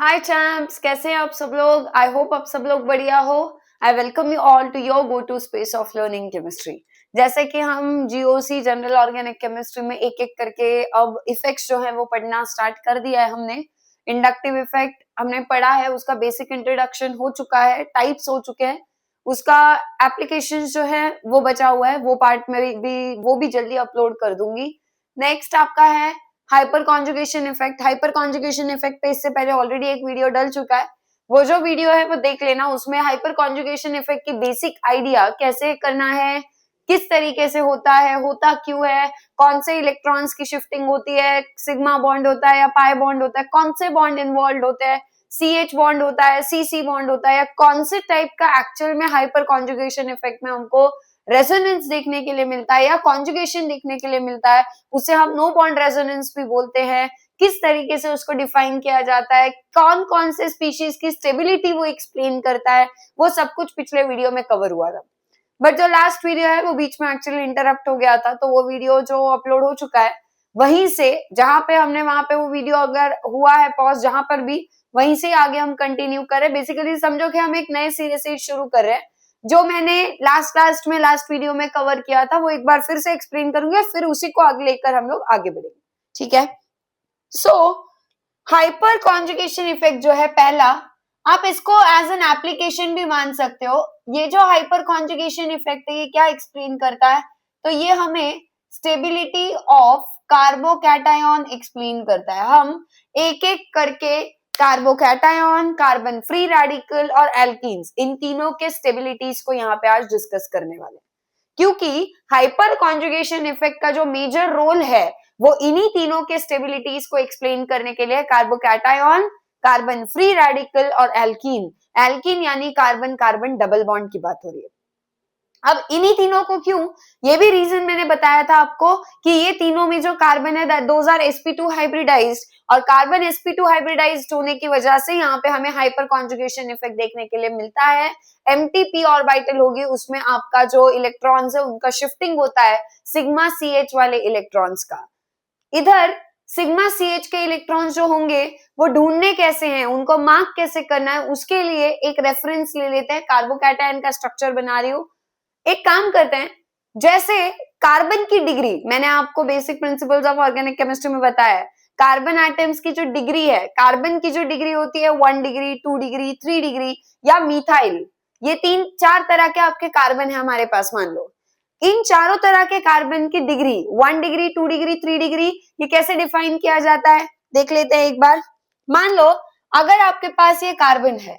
हाय champs, कैसे हैं आप सब लोग। आई होप आप सब लोग बढ़िया हो। I welcome you all to your go to space of learning chemistry. जैसे कि हम जीओसी जनरल ऑर्गेनिक केमिस्ट्री में एक एक करके अब इफेक्ट्स जो है वो पढ़ना स्टार्ट कर दिया है हमने। इंडक्टिव इफेक्ट हमने पढ़ा है, उसका बेसिक इंट्रोडक्शन हो चुका है, टाइप्स हो चुके हैं, उसका एप्लीकेशन जो है वो बचा हुआ है, वो पार्ट में वो भी जल्दी अपलोड कर दूंगी। नेक्स्ट आपका है hyper conjugation effect. Hyper conjugation effect पे इससे पहले ऑलरेडी एक वीडियो डल चुका है, वो जो वीडियो है वो देख लेना। उसमें हाइपर कॉन्जुगेशन इफेक्ट की बेसिक आइडिया कैसे करना है, किस तरीके से होता है, होता क्यों है, कौन से इलेक्ट्रॉन्स की शिफ्टिंग होती है, सिग्मा बॉन्ड होता है या पाई बॉन्ड होता है, कौन से बॉन्ड इन्वॉल्व होते हैं, CH बॉन्ड होता है, CC बॉन्ड होता है, या कौन से टाइप का एक्चुअल में हाइपर कॉन्जुगेशन इफेक्ट में हमको रेजोनेंस देखने के लिए मिलता है या कॉन्जुगेशन देखने के लिए मिलता है, उसे हम नो बॉन्ड रेजोनेंस भी बोलते हैं। किस तरीके से उसको डिफाइन किया जाता है, कौन कौन से स्पीशीज की स्टेबिलिटी वो एक्सप्लेन करता है, वो सब कुछ पिछले वीडियो में कवर हुआ था। बट जो लास्ट वीडियो है वो बीच में एक्चुअली इंटरप्ट हो गया था, तो वो वीडियो जो अपलोड हो चुका है वहीं से जहां पे हमने वहां पे वो वीडियो अगर हुआ है पॉज जहां पर भी, वहीं से आगे हम कंटिन्यू करें। बेसिकली समझो कि हम एक नए सिरे से शुरू कर रहे हैं। जो मैंने लास्ट वीडियो में कवर किया था वो एक बार फिर से एक्सप्लेन करूंगी, फिर उसी को आगे लेकर हम लोग आगे बढ़ेंगे, ठीक है। सो हाइपर कॉन्जुगेशन इफेक्ट जो है पहला, आप इसको एज एन एप्लीकेशन भी मान सकते हो। ये जो हाइपर कॉन्जुगेशन इफेक्ट है ये क्या एक्सप्लेन करता है, तो ये हमें स्टेबिलिटी ऑफ कार्बोकैटायन एक्सप्लेन करता है। हम एक एक करके कार्बोकैटायन, कार्बन फ्री रेडिकल और एल्कीन्स, इन तीनों के स्टेबिलिटीज को यहाँ पे आज डिस्कस करने वाले हैं। क्योंकि हाइपर कॉन्जुगेशन इफेक्ट का जो मेजर रोल है वो इन्हीं तीनों के स्टेबिलिटीज को एक्सप्लेन करने के लिए कार्बोकैटायन, कार्बन फ्री रेडिकल और एल्कीन। एल्कीन यानी कार्बन कार्बन डबल बॉन्ड की बात हो रही है। अब इन्हीं तीनों को क्यों, ये भी रीजन मैंने बताया था आपको कि ये तीनों में जो कार्बन है दोज आर sp2 हाइब्रिडाइज्ड, और कार्बन sp2 हाइब्रिडाइज्ड होने की वजह से यहाँ पे हमें हाइपर कॉन्जुगेशन इफेक्ट देखने के लिए मिलता है। mtp ऑर्बिटल होगी, उसमें आपका जो इलेक्ट्रॉन्स है उनका शिफ्टिंग होता है सिग्मा CH वाले इलेक्ट्रॉन्स का। इधर सिग्मा CH के इलेक्ट्रॉन्स जो होंगे वो ढूंढने कैसे हैं, उनको मार्क कैसे करना है, उसके लिए एक रेफरेंस ले लेते हैं। कार्बोकैटायन का स्ट्रक्चर बना रही हूं, एक काम करते हैं, जैसे कार्बन की डिग्री मैंने आपको basic principles of organic chemistry में बताया है। कार्बन एटम्स की जो डिग्री है, कार्बन की जो डिग्री होती है 1 डिग्री, 2 डिग्री, 3 डिग्री या मिथाइल, ये 3-4 तरह के आपके कार्बन है हमारे पास। मान लो इन चारों तरह के कार्बन की डिग्री 1 डिग्री, 2 डिग्री, 3 डिग्री, ये कैसे डिफाइन किया जाता है देख लेते हैं एक बार। मान लो अगर आपके पास ये कार्बन है,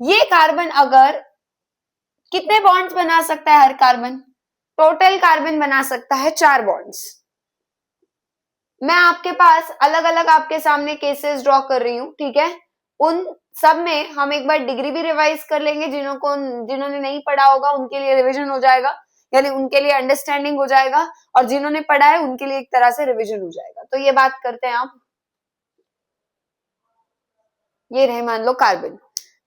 ये कार्बन अगर कितने बॉन्ड्स बना सकता है हर कार्बन, टोटल कार्बन बना सकता है 4 बॉन्ड्स। मैं आपके पास अलग अलग आपके सामने केसेस ड्रॉ कर रही हूं, ठीक है। उन सब में हम एक बार डिग्री भी रिवाइज कर लेंगे, जिन्होंने नहीं पढ़ा होगा उनके लिए रिवीजन हो जाएगा, यानी उनके लिए अंडरस्टैंडिंग हो जाएगा, और जिन्होंने पढ़ा है उनके लिए एक तरह से रिवीजन हो जाएगा। तो ये बात करते हैं आप, ये रहे मान लो कार्बन।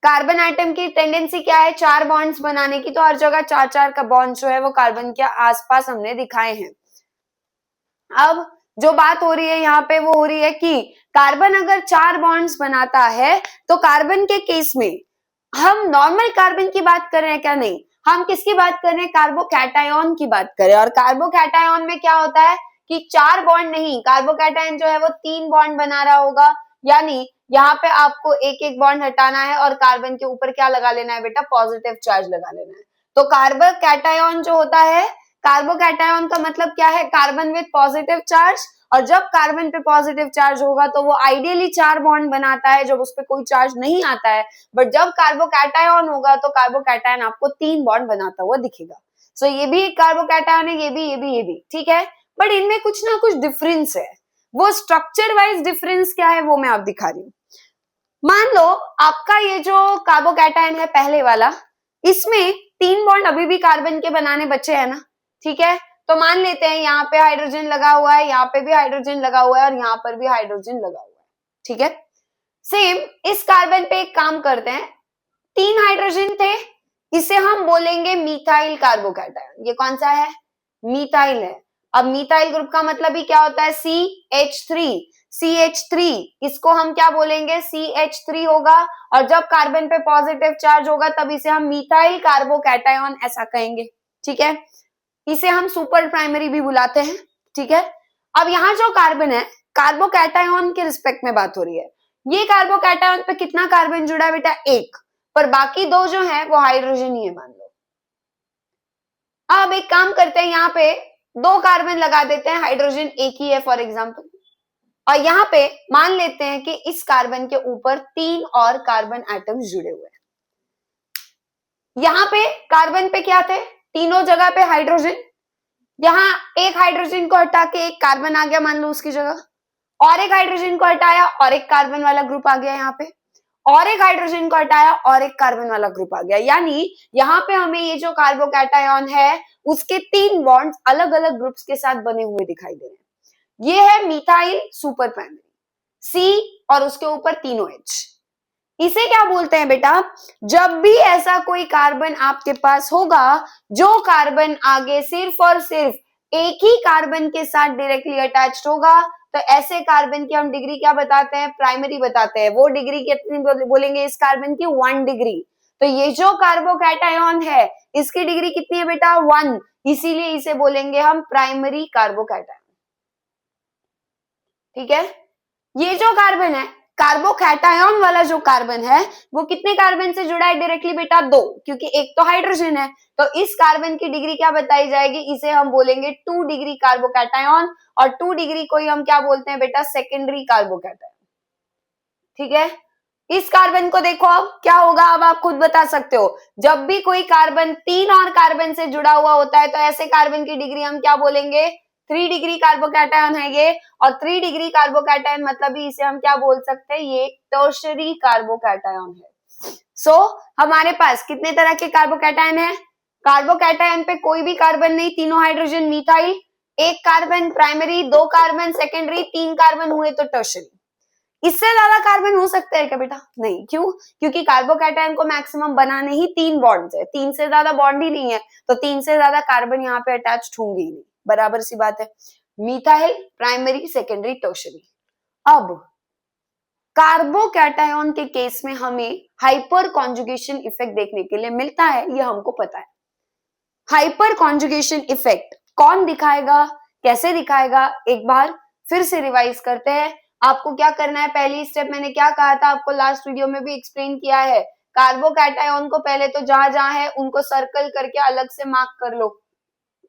कार्बन आइटम की टेंडेंसी क्या है, 4 बॉन्ड्स बनाने की, तो हर जगह 4-4 का बॉन्ड जो है वो कार्बन के आसपास हमने दिखाए हैं। अब जो बात हो रही है यहाँ पे वो हो रही है कि कार्बन अगर 4 बॉन्ड्स बनाता है तो कार्बन के केस में हम नॉर्मल कार्बन की बात कर रहे हैं क्या, नहीं, हम किसकी बात कर रहे हैं, कार्बोकैटायन की बात कर रहे हैं। और कार्बोकैटायन में क्या होता है कि 4 बॉन्ड नहीं, कार्बोकैटायन जो है वो 3 बॉन्ड बना रहा होगा, यानी यहाँ पे आपको एक एक बॉन्ड हटाना है और कार्बन के ऊपर क्या लगा लेना है बेटा, पॉजिटिव चार्ज लगा लेना है। तो कार्बोकैटायन जो होता है, कार्बोकैटायन का मतलब क्या है, कार्बन विद पॉजिटिव चार्ज, और जब कार्बन पे पॉजिटिव चार्ज होगा तो वो आइडियली 4 बॉन्ड बनाता है जब उस पर कोई चार्ज नहीं आता है। बट जब कार्बोकैटायन होगा तो कार्बोकैटायन आपको 3 बॉन्ड बनाता हुआ दिखेगा। सो ये भी कार्बोकैटायन है, ये भी, ठीक है। बट इनमें कुछ ना कुछ डिफरेंस है, वो स्ट्रक्चर वाइज डिफरेंस क्या है वो मैं आप दिखा रही हूँ। मान लो आपका ये जो कार्बोकैटायन है पहले वाला, इसमें 3 बॉन्ड अभी भी कार्बन के बनाने बचे हैं ना, ठीक है। तो मान लेते हैं यहाँ पे हाइड्रोजन लगा हुआ है, यहाँ पे भी हाइड्रोजन लगा हुआ है, और यहाँ पर भी हाइड्रोजन लगा हुआ है, ठीक है। सेम इस कार्बन पे एक काम करते हैं, 3 हाइड्रोजन थे, इसे हम बोलेंगे मिथाइल कार्बोकैटायन। ये कौन सा है, मिथाइल है। अब मिथाइल ग्रुप का मतलब ही क्या होता है, CH3। CH3, इसको हम क्या बोलेंगे, CH3 होगा। और जब कार्बन पे पॉजिटिव चार्ज होगा तब इसे हम मिथाइल कार्बोकैटायन ऐसा कहेंगे, ठीक है। इसे हम सुपर प्राइमरी भी बुलाते हैं, ठीक है। अब यहाँ जो कार्बन है, कार्बोकैटायन के रिस्पेक्ट में बात हो रही है। ये कार्बोकैटायन पे कितना कार्बन जुड़ा है बेटा, एक, पर बाकी दो जो है वो हाइड्रोजन ही है, मान लो। अब एक काम करते हैं, यहाँ पे दो कार्बन लगा देते हैं, हाइड्रोजन एक ही है फॉर एग्जाम्पल, और यहाँ पे मान लेते हैं कि इस कार्बन के ऊपर 3 और कार्बन एटम्स जुड़े हुए हैं। यहाँ पे कार्बन पे क्या थे, तीनों जगह पे हाइड्रोजन। यहाँ एक हाइड्रोजन को हटा के एक कार्बन आ गया मान लो उसकी जगह, और एक हाइड्रोजन को हटाया और एक कार्बन वाला ग्रुप आ गया यहाँ पे, और एक हाइड्रोजन को हटाया और एक कार्बन वाला ग्रुप आ गया। यानी यहाँ पे हमें ये जो कार्बोकैटायन है उसके 3 बॉन्ड्स अलग अलग ग्रुप्स के साथ बने हुए दिखाई दे रहे हैं। ये है मिथाइल सुपर प्राइमरी, C और उसके ऊपर तीनों H। इसे क्या बोलते हैं बेटा, जब भी ऐसा कोई कार्बन आपके पास होगा जो कार्बन आगे सिर्फ और सिर्फ एक ही कार्बन के साथ डायरेक्टली अटैच्ड होगा, तो ऐसे कार्बन की हम डिग्री क्या बताते हैं, प्राइमरी बताते हैं। वो डिग्री कितनी बोलेंगे इस कार्बन की, 1 डिग्री। तो ये जो कार्बोकैटायन है इसकी डिग्री कितनी है बेटा, 1, इसीलिए इसे बोलेंगे हम प्राइमरी कार्बोकैटायन, ठीक है। ये जो कार्बन है, कार्बोकैटायन वाला जो कार्बन है वो कितने कार्बन से जुड़ा है डायरेक्टली बेटा, 2, क्योंकि एक तो हाइड्रोजन है। तो इस कार्बन की डिग्री क्या बताई जाएगी, इसे हम बोलेंगे 2 डिग्री कार्बोकैटायन, और 2 डिग्री को ही हम क्या बोलते हैं बेटा, सेकेंडरी कार्बोकैटायन, ठीक है। इस कार्बन को देखो अब क्या होगा, अब आप खुद बता सकते हो। जब भी कोई कार्बन 3 और कार्बन से जुड़ा हुआ होता है तो ऐसे कार्बन की डिग्री हम क्या बोलेंगे, 3 डिग्री कार्बोकैटायन है ये, और 3 डिग्री कार्बोकैटायन मतलब ही इसे हम क्या बोल सकते हैं, ये टर्शियरी कार्बोकैटायन है। सो हमारे पास कितने तरह के कार्बोकैटायन है, कार्बोकैटायन पे कोई भी कार्बन नहीं, तीनों हाइड्रोजन मिथाइल, एक carbon primary, 2 carbon secondary, 3 carbon हुए तो टर्शियरी। इससे ज्यादा कार्बन हो सकते हैं क्या बेटा, नहीं, क्यों, क्योंकि कार्बोकैटायन को मैक्सिमम बनाने ही 3 बॉन्ड्स है, 3 से ज्यादा बॉन्ड ही नहीं है, तो 3 से ज्यादा कार्बन यहाँ पे अटैच्ड होंगे ही नहीं, बराबर सी बात है। Methyl primary secondary tertiary. अब कार्बोकैटायन के केस में हमें हाइपर कॉन्जुगेशन इफेक्ट देखने के लिए मिलता है, ये हमको पता है। हाइपर कॉन्जुगेशन इफेक्ट कौन दिखाएगा, कैसे दिखाएगा, एक बार फिर से रिवाइज करते हैं। आपको क्या करना है, पहली स्टेप मैंने क्या कहा था आपको, लास्ट वीडियो में भी एक्सप्लेन किया है। कार्बोकैटायन को पहले तो जहां जहां है उनको सर्कल करके अलग से मार्क कर लो।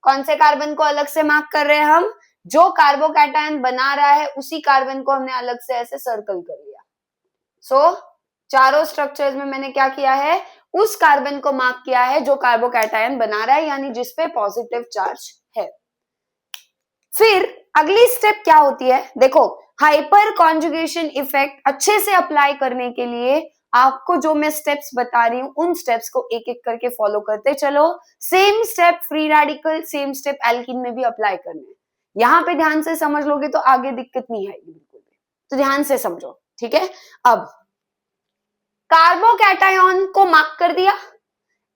कौन से कार्बन को अलग से मार्क कर रहे हैं हम, जो कार्बोकैटायन बना रहा है उसी कार्बन को हमने अलग से ऐसे सर्कल कर लिया। सो चारों स्ट्रक्चर्स में मैंने क्या किया है, उस कार्बन को मार्क किया है जो कार्बोकैटायन बना रहा है, यानी जिसपे पॉजिटिव चार्ज है। फिर अगली स्टेप क्या होती है, देखो हाइपर कॉन्जुगेशन इफेक्ट अच्छे से अप्लाई करने के लिए आपको जो मैं स्टेप्स बता रही हूं उन स्टेप्स को एक एक करके फॉलो करते चलो। Same step free radical, same step alkene में भी अप्लाई करने हैं। यहाँ पे ध्यान से समझ लोगे तो आगे दिक्कत नहीं आएगी बिल्कुल भी, तो ध्यान से समझो, ठीक है। अब कार्बोकैटायन को मार्क कर दिया,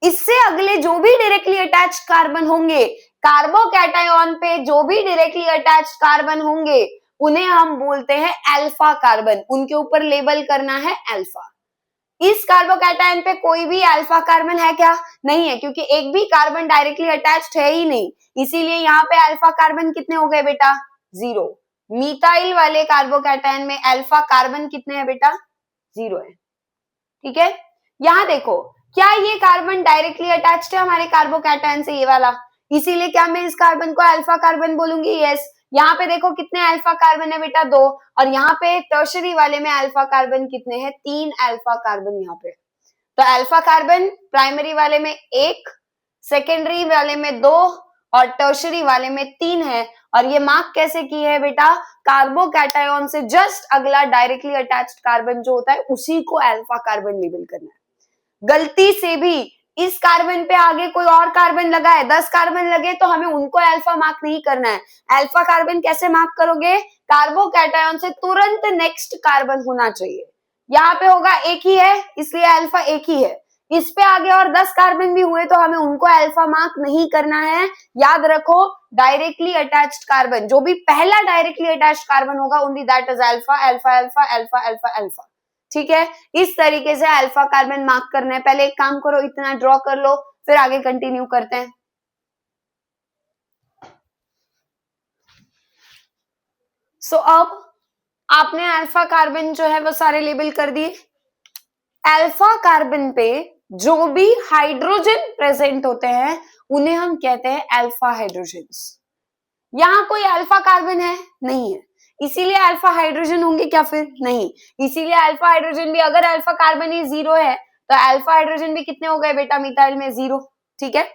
इससे अगले जो भी डायरेक्टली अटैच्ड कार्बन होंगे, कार्बोकैटायन पे जो भी डायरेक्टली अटैच्ड कार्बन होंगे उन्हें हम बोलते हैं अल्फा कार्बन, उनके ऊपर लेबल करना है अल्फा। इस कार्बोकैटायन पे कोई भी अल्फा कार्बन है क्या, नहीं है, क्योंकि एक भी कार्बन डायरेक्टली अटैच्ड है ही नहीं, इसीलिए यहाँ पे अल्फा कार्बन कितने हो गए बेटा, 0। मिथाइल वाले कार्बोकैटायन में अल्फा कार्बन कितने हैं बेटा, 0 है, ठीक है। यहाँ देखो क्या ये कार्बन डायरेक्टली अटैच्ड है हमारे कार्बोकैटायन से, ये वाला, इसीलिए क्या मैं इस कार्बन को अल्फा कार्बन बोलूंगी, यस। यहाँ पे देखो कितने अल्फा कार्बन है बेटा, 2, और यहाँ पे टर्शियरी वाले में अल्फा कार्बन कितने हैं, 3 अल्फा कार्बन यहाँ पे। तो अल्फा कार्बन प्राइमरी वाले में 1, सेकेंडरी वाले में 2 और टर्शियरी वाले में 3 है। और ये मार्क कैसे की है बेटा, कार्बोकैटायन से जस्ट अगला डायरेक्टली अटैच्ड कार्बन जो होता है उसी को अल्फा कार्बन लेबल करना है। गलती से भी इस कार्बन पे आगे कोई और कार्बन लगा है, 10 कार्बन लगे तो हमें उनको अल्फा मार्क नहीं करना है। अल्फा कार्बन कैसे मार्क करोगे, कार्बोकैटायन से तुरंत नेक्स्ट कार्बन होना चाहिए। यहाँ पे होगा एक ही है इसलिए अल्फा एक ही है, इस पे आगे और 10 कार्बन भी हुए तो हमें उनको अल्फा मार्क नहीं करना है। याद रखो डायरेक्टली अटैच्ड कार्बन, जो भी पहला डायरेक्टली अटैच्ड कार्बन होगा only that is alpha alpha alpha alpha alpha alpha. ठीक है, इस तरीके से अल्फा कार्बन मार्क करना है। पहले एक काम करो, इतना ड्रॉ कर लो, फिर आगे कंटिन्यू करते हैं। सो अब आपने अल्फा कार्बन जो है वो सारे लेबल कर दिए। अल्फा कार्बन पे जो भी हाइड्रोजन प्रेजेंट होते हैं उन्हें हम कहते हैं अल्फा हाइड्रोजन्स। यहां कोई अल्फा कार्बन है नहीं है, इसीलिए अल्फा हाइड्रोजन होंगे क्या? फिर नहीं, इसीलिए अल्फा हाइड्रोजन भी, अगर अल्फा कार्बन ही 0 है तो अल्फा हाइड्रोजन भी कितने हो गए बेटा मिथाइल में? 0। ठीक है,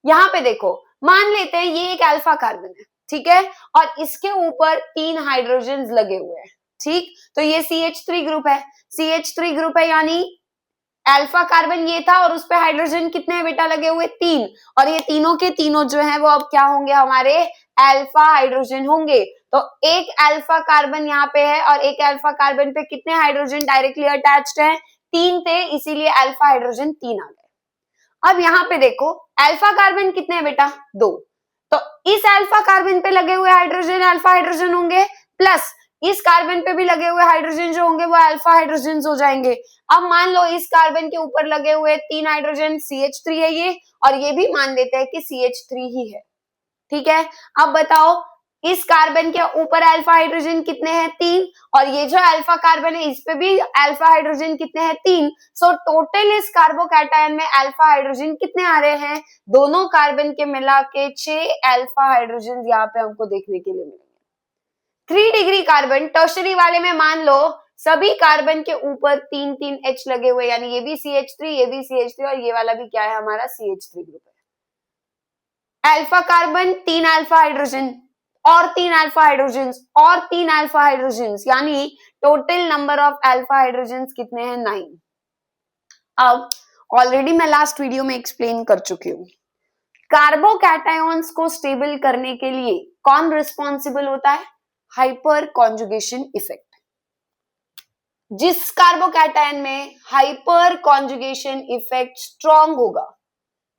यहाँ पे देखो, मान लेते हैं ये एक अल्फा कार्बन है, ठीक है, और इसके ऊपर 3 हाइड्रोजन लगे हुए हैं। ठीक, तो ये CH3 ग्रुप है, CH3 ग्रुप है, यानी अल्फा कार्बन ये था और उस पे हाइड्रोजन कितने हैं बेटा लगे हुए? 3, और ये तीनों के तीनों जो है वो अब क्या होंगे? हमारे अल्फा हाइड्रोजन होंगे। तो एक अल्फा कार्बन यहाँ पे है और एक अल्फा कार्बन पे कितने हाइड्रोजन डायरेक्टली अटैच्ड है? 3 थे, इसीलिए अल्फा हाइड्रोजन 3 आ गए। अब यहाँ पे देखो अल्फा कार्बन कितने हैं बेटा? 2, तो इस अल्फा कार्बन पे लगे हुए हाइड्रोजन अल्फा हाइड्रोजन होंगे, प्लस इस कार्बन पे भी लगे हुए हाइड्रोजन जो होंगे वो अल्फा हाइड्रोजन हो जाएंगे। अब मान लो इस कार्बन के ऊपर लगे हुए 3 हाइड्रोजन CH3 है ये, और ये भी मान लेते हैं कि CH3 ही है। ठीक है, अब बताओ इस कार्बन के ऊपर अल्फा हाइड्रोजन कितने हैं? 3, और ये जो अल्फा कार्बन है इस पे भी अल्फा हाइड्रोजन कितने हैं? 3। सो टोटल इस कार्बोकैटायन में अल्फा हाइड्रोजन कितने आ रहे हैं? दोनों कार्बन के मिला के 6 अल्फा हाइड्रोजन यहाँ पे हमको देखने के लिए मिलेंगे। 3 डिग्री कार्बन टर्शरी वाले में मान लो सभी कार्बन के ऊपर 3 H लगे हुए, यानी ये भी CH3 ये भी CH3 और ये वाला भी क्या है? हमारा CH3 ग्रुप है। अल्फा कार्बन 3 अल्फा हाइड्रोजन और 3 अल्फा हाइड्रोजन और 3 अल्फा हाइड्रोजन, यानी total number of alpha hydrogen कितने हैं? 9। अब ऑलरेडी मैं लास्ट वीडियो में एक्सप्लेन कर चुकी हूँ, कार्बोकैटायंस को स्टेबल करने के लिए कौन रिस्पॉन्सिबल होता है? Hyper conjugation effect. जिस कार्बोकैटायन में हाइपर कॉन्जुगेशन इफेक्ट स्ट्रॉन्ग होगा,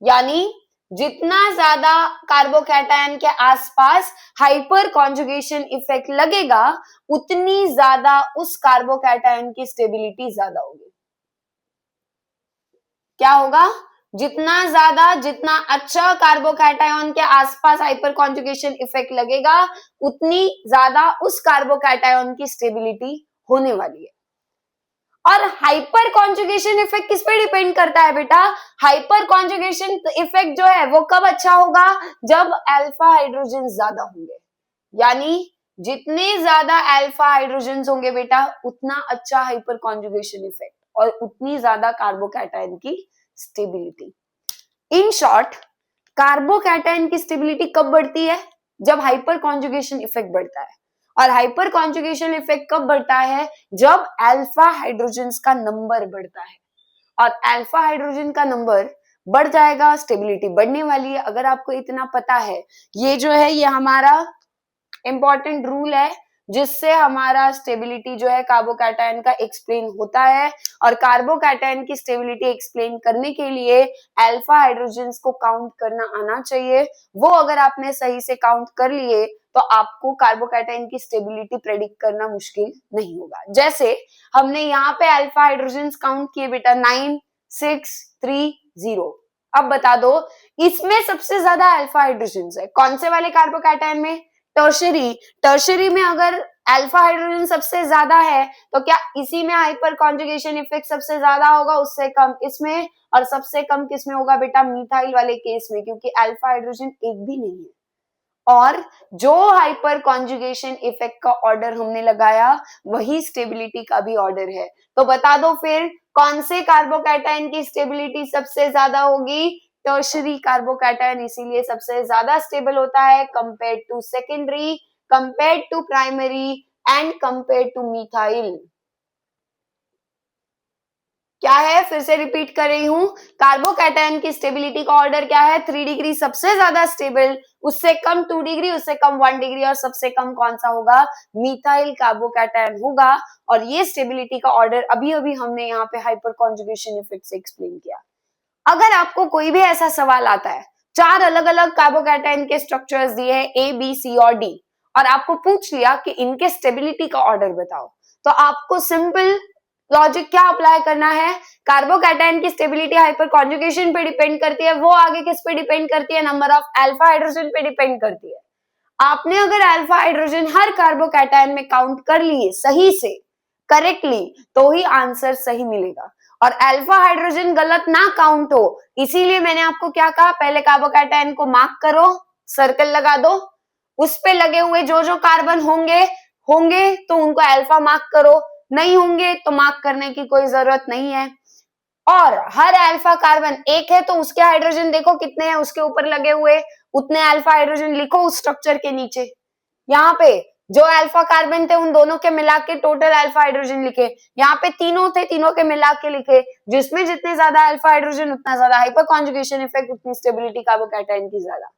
यानी जितना ज्यादा कार्बोकैटायन के आसपास हाइपर कॉन्जुगेशन इफेक्ट लगेगा उतनी ज्यादा उस कार्बोकैटायन की स्टेबिलिटी ज्यादा होगी। क्या होगा? जितना अच्छा कार्बोकैटायन के आसपास हाइपर कॉन्जुगेशन इफेक्ट लगेगा उतनी ज्यादा उस कार्बोकैटायन की स्टेबिलिटी होने वाली है। और हाइपर कॉन्जुगेशन इफेक्ट किस पे डिपेंड करता है बेटा? हाइपर कॉन्जुगेशन इफेक्ट जो है वो कब अच्छा होगा? जब अल्फा हाइड्रोजन ज्यादा होंगे, यानी जितने ज्यादा अल्फा हाइड्रोजन होंगे बेटा उतना अच्छा हाइपर कॉन्जुगेशन इफेक्ट और उतनी ज्यादा कार्बोकैटायन की स्टेबिलिटी। इन शॉर्ट, कार्बोकैटायन की स्टेबिलिटी कब बढ़ती है? जब हाइपर कॉन्जुगेशन इफेक्ट बढ़ता है। और हाइपर कॉन्जुगेशन इफेक्ट कब बढ़ता है? जब अल्फा हाइड्रोजन का नंबर बढ़ता है, और अल्फा हाइड्रोजन का नंबर बढ़ जाएगा, स्टेबिलिटी बढ़ने वाली है। अगर आपको इतना पता है, ये जो है ये हमारा इंपॉर्टेंट रूल है जिससे हमारा स्टेबिलिटी जो है कार्बोकैटायन का एक्सप्लेन होता है। और कार्बोकैटायन की स्टेबिलिटी एक्सप्लेन करने के लिए अल्फा हाइड्रोजन्स को काउंट करना आना चाहिए। वो अगर आपने सही से काउंट कर लिए तो आपको कार्बोकैटायन की स्टेबिलिटी प्रेडिक्ट करना मुश्किल नहीं होगा। जैसे हमने यहाँ पे अल्फा हाइड्रोजन्स काउंट किए बेटा 9 6 3 0। अब बता दो इसमें सबसे ज्यादा अल्फा हाइड्रोजन्स है कौन से वाले कार्बोकैटायन में? टर्शरी में अगर अल्फा हाइड्रोजन सबसे ज्यादा है तो क्या इसी में हाइपर कॉन्जुगेशन इफेक्ट सबसे ज्यादा होगा? उससे कम इसमें, और सबसे कम किसमें होगा बेटा? मिथाइल वाले केस में, क्योंकि अल्फा हाइड्रोजन एक भी नहीं है। और जो हाइपर कॉन्जुगेशन इफेक्ट का ऑर्डर हमने लगाया वही स्टेबिलिटी का भी ऑर्डर है। तो बता दो फिर कौन से कार्बोकैटायन की स्टेबिलिटी सबसे ज्यादा होगी? टर्शरी कार्बोकैटायन इसीलिए सबसे ज्यादा स्टेबल होता है compare to secondary, compare to primary and compare to methyl. क्या है? फिर से रिपीट कर रही हूं, कार्बोकैटायन की स्टेबिलिटी का ऑर्डर क्या है? 3 डिग्री सबसे ज्यादा स्टेबल, उससे कम 2 डिग्री, उससे कम 1 डिग्री, और सबसे कम कौन सा होगा? मिथाइल कार्बोकैटायन होगा। और ये स्टेबिलिटी का ऑर्डर अभी अभी हमने यहाँ पे हाइपर कॉन्जुगेशन इफेक्ट से एक्सप्लेन किया। अगर आपको कोई भी ऐसा सवाल आता है, 4 अलग अलग कार्बोकैटायन के स्ट्रक्चर्स दिए हैं A, B, C और D, और आपको पूछ लिया कि इनके स्टेबिलिटी का ऑर्डर बताओ, तो आपको सिंपल लॉजिक क्या अप्लाई करना है, कार्बोकैटायन की स्टेबिलिटी हाइपर कॉन्जुगेशन पे डिपेंड करती है, वो आगे किस पे डिपेंड करती है, नंबर ऑफ अल्फा हाइड्रोजन पे डिपेंड करती है। आपने अगर अल्फा हाइड्रोजन हर कार्बोकैटायन में काउंट कर लिए सही से, करेक्टली, तो ही आंसर सही मिलेगा। और अल्फा हाइड्रोजन गलत ना काउंट हो, इसीलिए मैंने आपको क्या कहा, पहले कार्बोकैटायन को मार्क करो, सर्कल लगा दो, उस पे लगे हुए जो जो कार्बन होंगे होंगे तो उनको अल्फा मार्क करो, नहीं होंगे तो मार्क करने की कोई जरूरत नहीं है। और हर अल्फा कार्बन एक है तो उसके हाइड्रोजन देखो कितने हैं उसके ऊपर लगे हुए, उतने अल्फा हाइड्रोजन लिखो उस स्ट्रक्चर के नीचे। यहाँ पे जो अल्फा कार्बन थे उन दोनों के मिला के टोटल अल्फा हाइड्रोजन लिखे, यहाँ पे तीनों थे, तीनों के मिला के लिखे, जिसमें जितने ज्यादा अल्फा हाइड्रोजन उतना ज्यादा हाइपर कॉन्जुगेशन इफेक्ट, उतनी स्टेबिलिटी कार्बोकैटायन की ज्यादा।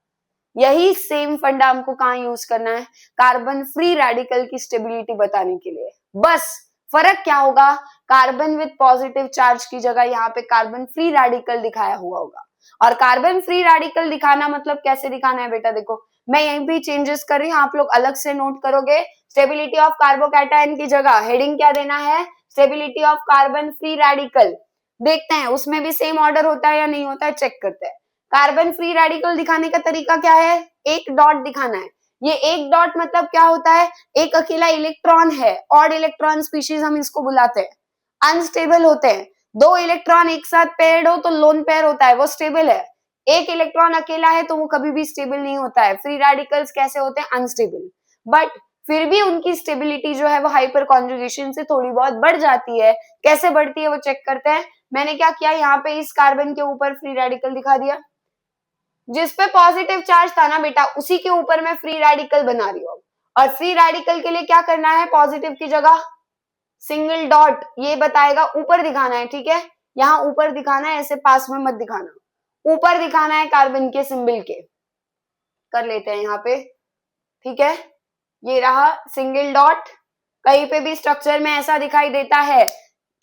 यही सेम फंडा हमको कहाँ यूज करना है, कार्बन फ्री रेडिकल की स्टेबिलिटी बताने के लिए। बस फर्क क्या होगा, कार्बन विद पॉजिटिव चार्ज की जगह यहाँ पे कार्बन फ्री रेडिकल दिखाया हुआ होगा। और कार्बन फ्री रेडिकल दिखाना मतलब कैसे दिखाना है बेटा, देखो मैं यहीं भी चेंजेस कर रही हूँ, आप लोग अलग से नोट करोगे। स्टेबिलिटी ऑफ कार्बोकैटायन की जगह हेडिंग क्या देना है, stability of carbon free radical. देखते हैं उसमें भी सेम ऑर्डर होता है या नहीं होता है, चेक करते हैं। कार्बन फ्री रेडिकल दिखाने का तरीका क्या है, एक डॉट दिखाना है। ये एक डॉट मतलब क्या होता है, एक अकेला इलेक्ट्रॉन है, ऑड इलेक्ट्रॉन स्पीशीज हम इसको बुलाते हैं, अनस्टेबल होते हैं। 2 इलेक्ट्रॉन एक साथ पेयर्ड हो तो लोन पेयर होता है, वो स्टेबल है। एक इलेक्ट्रॉन अकेला है तो वो कभी भी स्टेबल नहीं होता है। फ्री रेडिकल्स कैसे होते हैं, अनस्टेबल, बट फिर भी उनकी स्टेबिलिटी जो है वो हाइपर कॉन्जुगेशन से थोड़ी बहुत बढ़ जाती है। कैसे बढ़ती है वो चेक करते हैं। मैंने क्या किया, यहाँ पे इस कार्बन के ऊपर फ्री रेडिकल दिखा दिया, जिसपे पॉजिटिव चार्ज था ना बेटा उसी के ऊपर मैं फ्री रेडिकल बना रही हूँ। और फ्री रेडिकल के लिए क्या करना है, पॉजिटिव की जगह सिंगल डॉट, ये बताएगा ऊपर दिखाना है, ठीक है, यहाँ ऊपर दिखाना है, ऐसे पास में मत दिखाना, ऊपर दिखाना है कार्बन के सिंबल के। कर लेते हैं यहाँ पे, ठीक है, ये रहा सिंगल डॉट। कहीं पे भी स्ट्रक्चर में ऐसा दिखाई देता है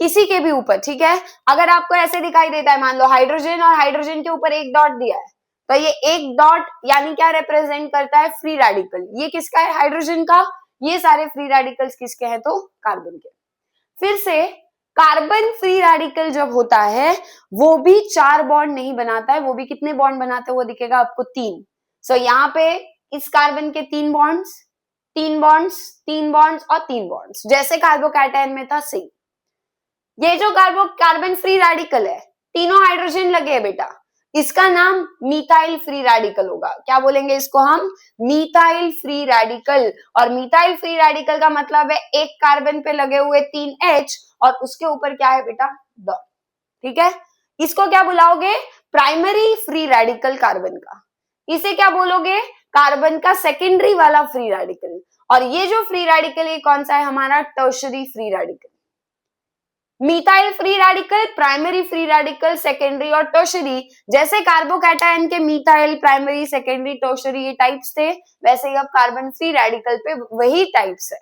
किसी के भी ऊपर, ठीक है, अगर आपको ऐसे दिखाई देता है, मान लो हाइड्रोजन और हाइड्रोजन के ऊपर एक डॉट दिया है, तो ये एक डॉट यानी क्या रिप्रेजेंट करता है, फ्री रेडिकल। ये किसका है, हाइड्रोजन का। ये सारे फ्री रेडिकल्स किसके हैं, तो कार्बन के। फिर से कार्बन फ्री रेडिकल जब होता है वो भी 4 बॉन्ड नहीं बनाता है, वो भी कितने बॉन्ड बनाता है वो दिखेगा आपको 3। सो यहाँ पे इस कार्बन के 3 बॉन्ड्स, 3 बॉन्ड्स, 3 बॉन्ड्स और 3 बॉन्ड्स, जैसे कार्बोकैटायन में था सेम। ये जो कार्बन फ्री रेडिकल है, तीनों हाइड्रोजन लगे हैं बेटा, इसका नाम मीथाइल फ्री रेडिकल होगा। क्या बोलेंगे इसको हम, मीथाइल फ्री रेडिकल। और मीथाइल फ्री रेडिकल का मतलब है एक कार्बन पे लगे हुए 3 H और उसके ऊपर क्या है बेटा, डॉट, ठीक है। इसको क्या बुलाओगे, प्राइमरी फ्री रेडिकल कार्बन का। इसे क्या बोलोगे, कार्बन का सेकेंडरी वाला फ्री रेडिकल। और ये जो फ्री रेडिकल ये कौन सा है, हमारा tertiary free radical. Methyl free radical, primary free radical, secondary और टर्शरी। जैसे कार्बोकैटायन के मीथाइल, प्राइमरी, सेकेंडरी, टर्शरी ये टाइप्स थे, वैसे ही अब कार्बन फ्री रेडिकल पे वही टाइप्स है।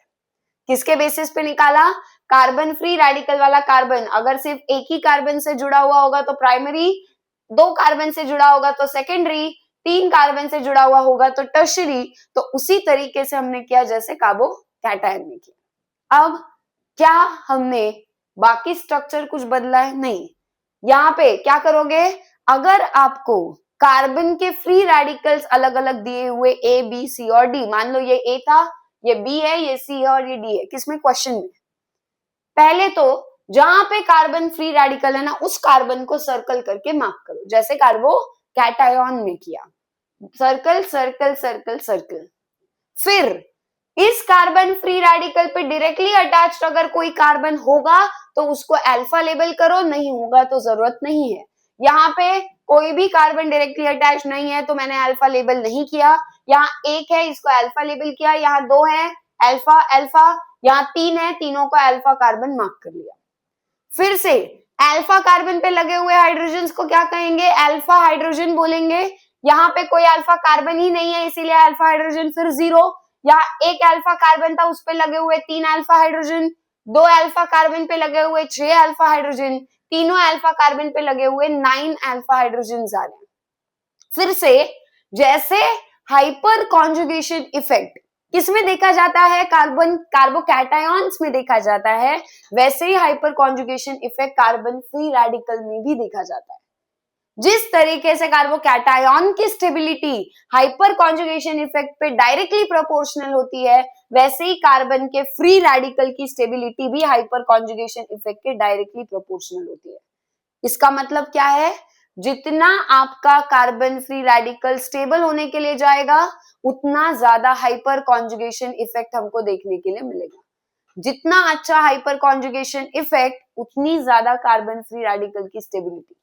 किसके बेसिस पे निकाला, कार्बन फ्री रेडिकल वाला कार्बन अगर सिर्फ एक ही कार्बन से जुड़ा हुआ होगा तो प्राइमरी, 2 कार्बन से जुड़ा होगा तो सेकेंडरी, 3 कार्बन से जुड़ा हुआ होगा तो टर्शरी। तो उसी तरीके से हमने किया जैसे कार्बोकैटायन में किया। अब क्या हमने बाकी स्ट्रक्चर कुछ बदला है, नहीं। यहाँ पे क्या करोगे, अगर आपको कार्बन के फ्री रेडिकल्स अलग अलग दिए हुए A, B, C और D, मान लो ये A था, ये B है, ये C है और ये D है, किसमें, क्वेश्चन में। पहले तो जहां पे कार्बन फ्री रेडिकल है ना उस कार्बन को सर्कल करके मार्क करो, जैसे कार्बोकैटायन में किया, सर्कल सर्कल सर्कल सर्कल। फिर इस कार्बन फ्री रेडिकल पे डायरेक्टली अटैच्ड अगर कोई कार्बन होगा तो उसको अल्फा लेबल करो, नहीं होगा तो जरूरत नहीं है। यहाँ पे कोई भी कार्बन डायरेक्टली अटैच नहीं है तो मैंने अल्फा लेबल नहीं किया। यहाँ 1 है, इसको अल्फा लेबल किया, यहाँ 2 है, अल्फा अल्फा, यहाँ 3 है, तीनों को अल्फा कार्बन मार्क कर लिया। फिर से अल्फा कार्बन पे लगे हुए हाइड्रोजन को क्या कहेंगे, अल्फा हाइड्रोजन बोलेंगे। यहाँ पे कोई अल्फा कार्बन ही नहीं है इसीलिए अल्फा हाइड्रोजन, फिर 0। यहाँ एक अल्फा कार्बन था उस पे लगे हुए 3 अल्फा हाइड्रोजन, 2 अल्फा कार्बन पे लगे हुए 6 अल्फा हाइड्रोजन, तीनों अल्फा कार्बन पे लगे हुए 9 अल्फा हाइड्रोजन आ रहे हैं। फिर से जैसे हाइपर कॉन्जुगेशन इफेक्ट किसमें देखा जाता है, कार्बोकैटायंस में देखा जाता है, वैसे ही hyper conjugation effect carbon free radical में भी देखा जाता है। जिस तरीके से कार्बोकैटायन की स्टेबिलिटी हाइपर कॉन्जुगेशन इफेक्ट पे डायरेक्टली प्रोपोर्शनल होती है, वैसे ही कार्बन के फ्री रेडिकल की स्टेबिलिटी भी हाइपर कॉन्जुगेशन इफेक्ट के डायरेक्टली प्रोपोर्शनल होती है। इसका मतलब क्या है, जितना आपका कार्बन फ्री रेडिकल स्टेबल होने के लिए जाएगा उतना ज्यादा हाइपर कॉन्जुगेशन इफेक्ट हमको देखने के लिए मिलेगा। जितना अच्छा हाइपर कॉन्जुगेशन इफेक्ट उतनी ज्यादा कार्बन फ्री रेडिकल की stability.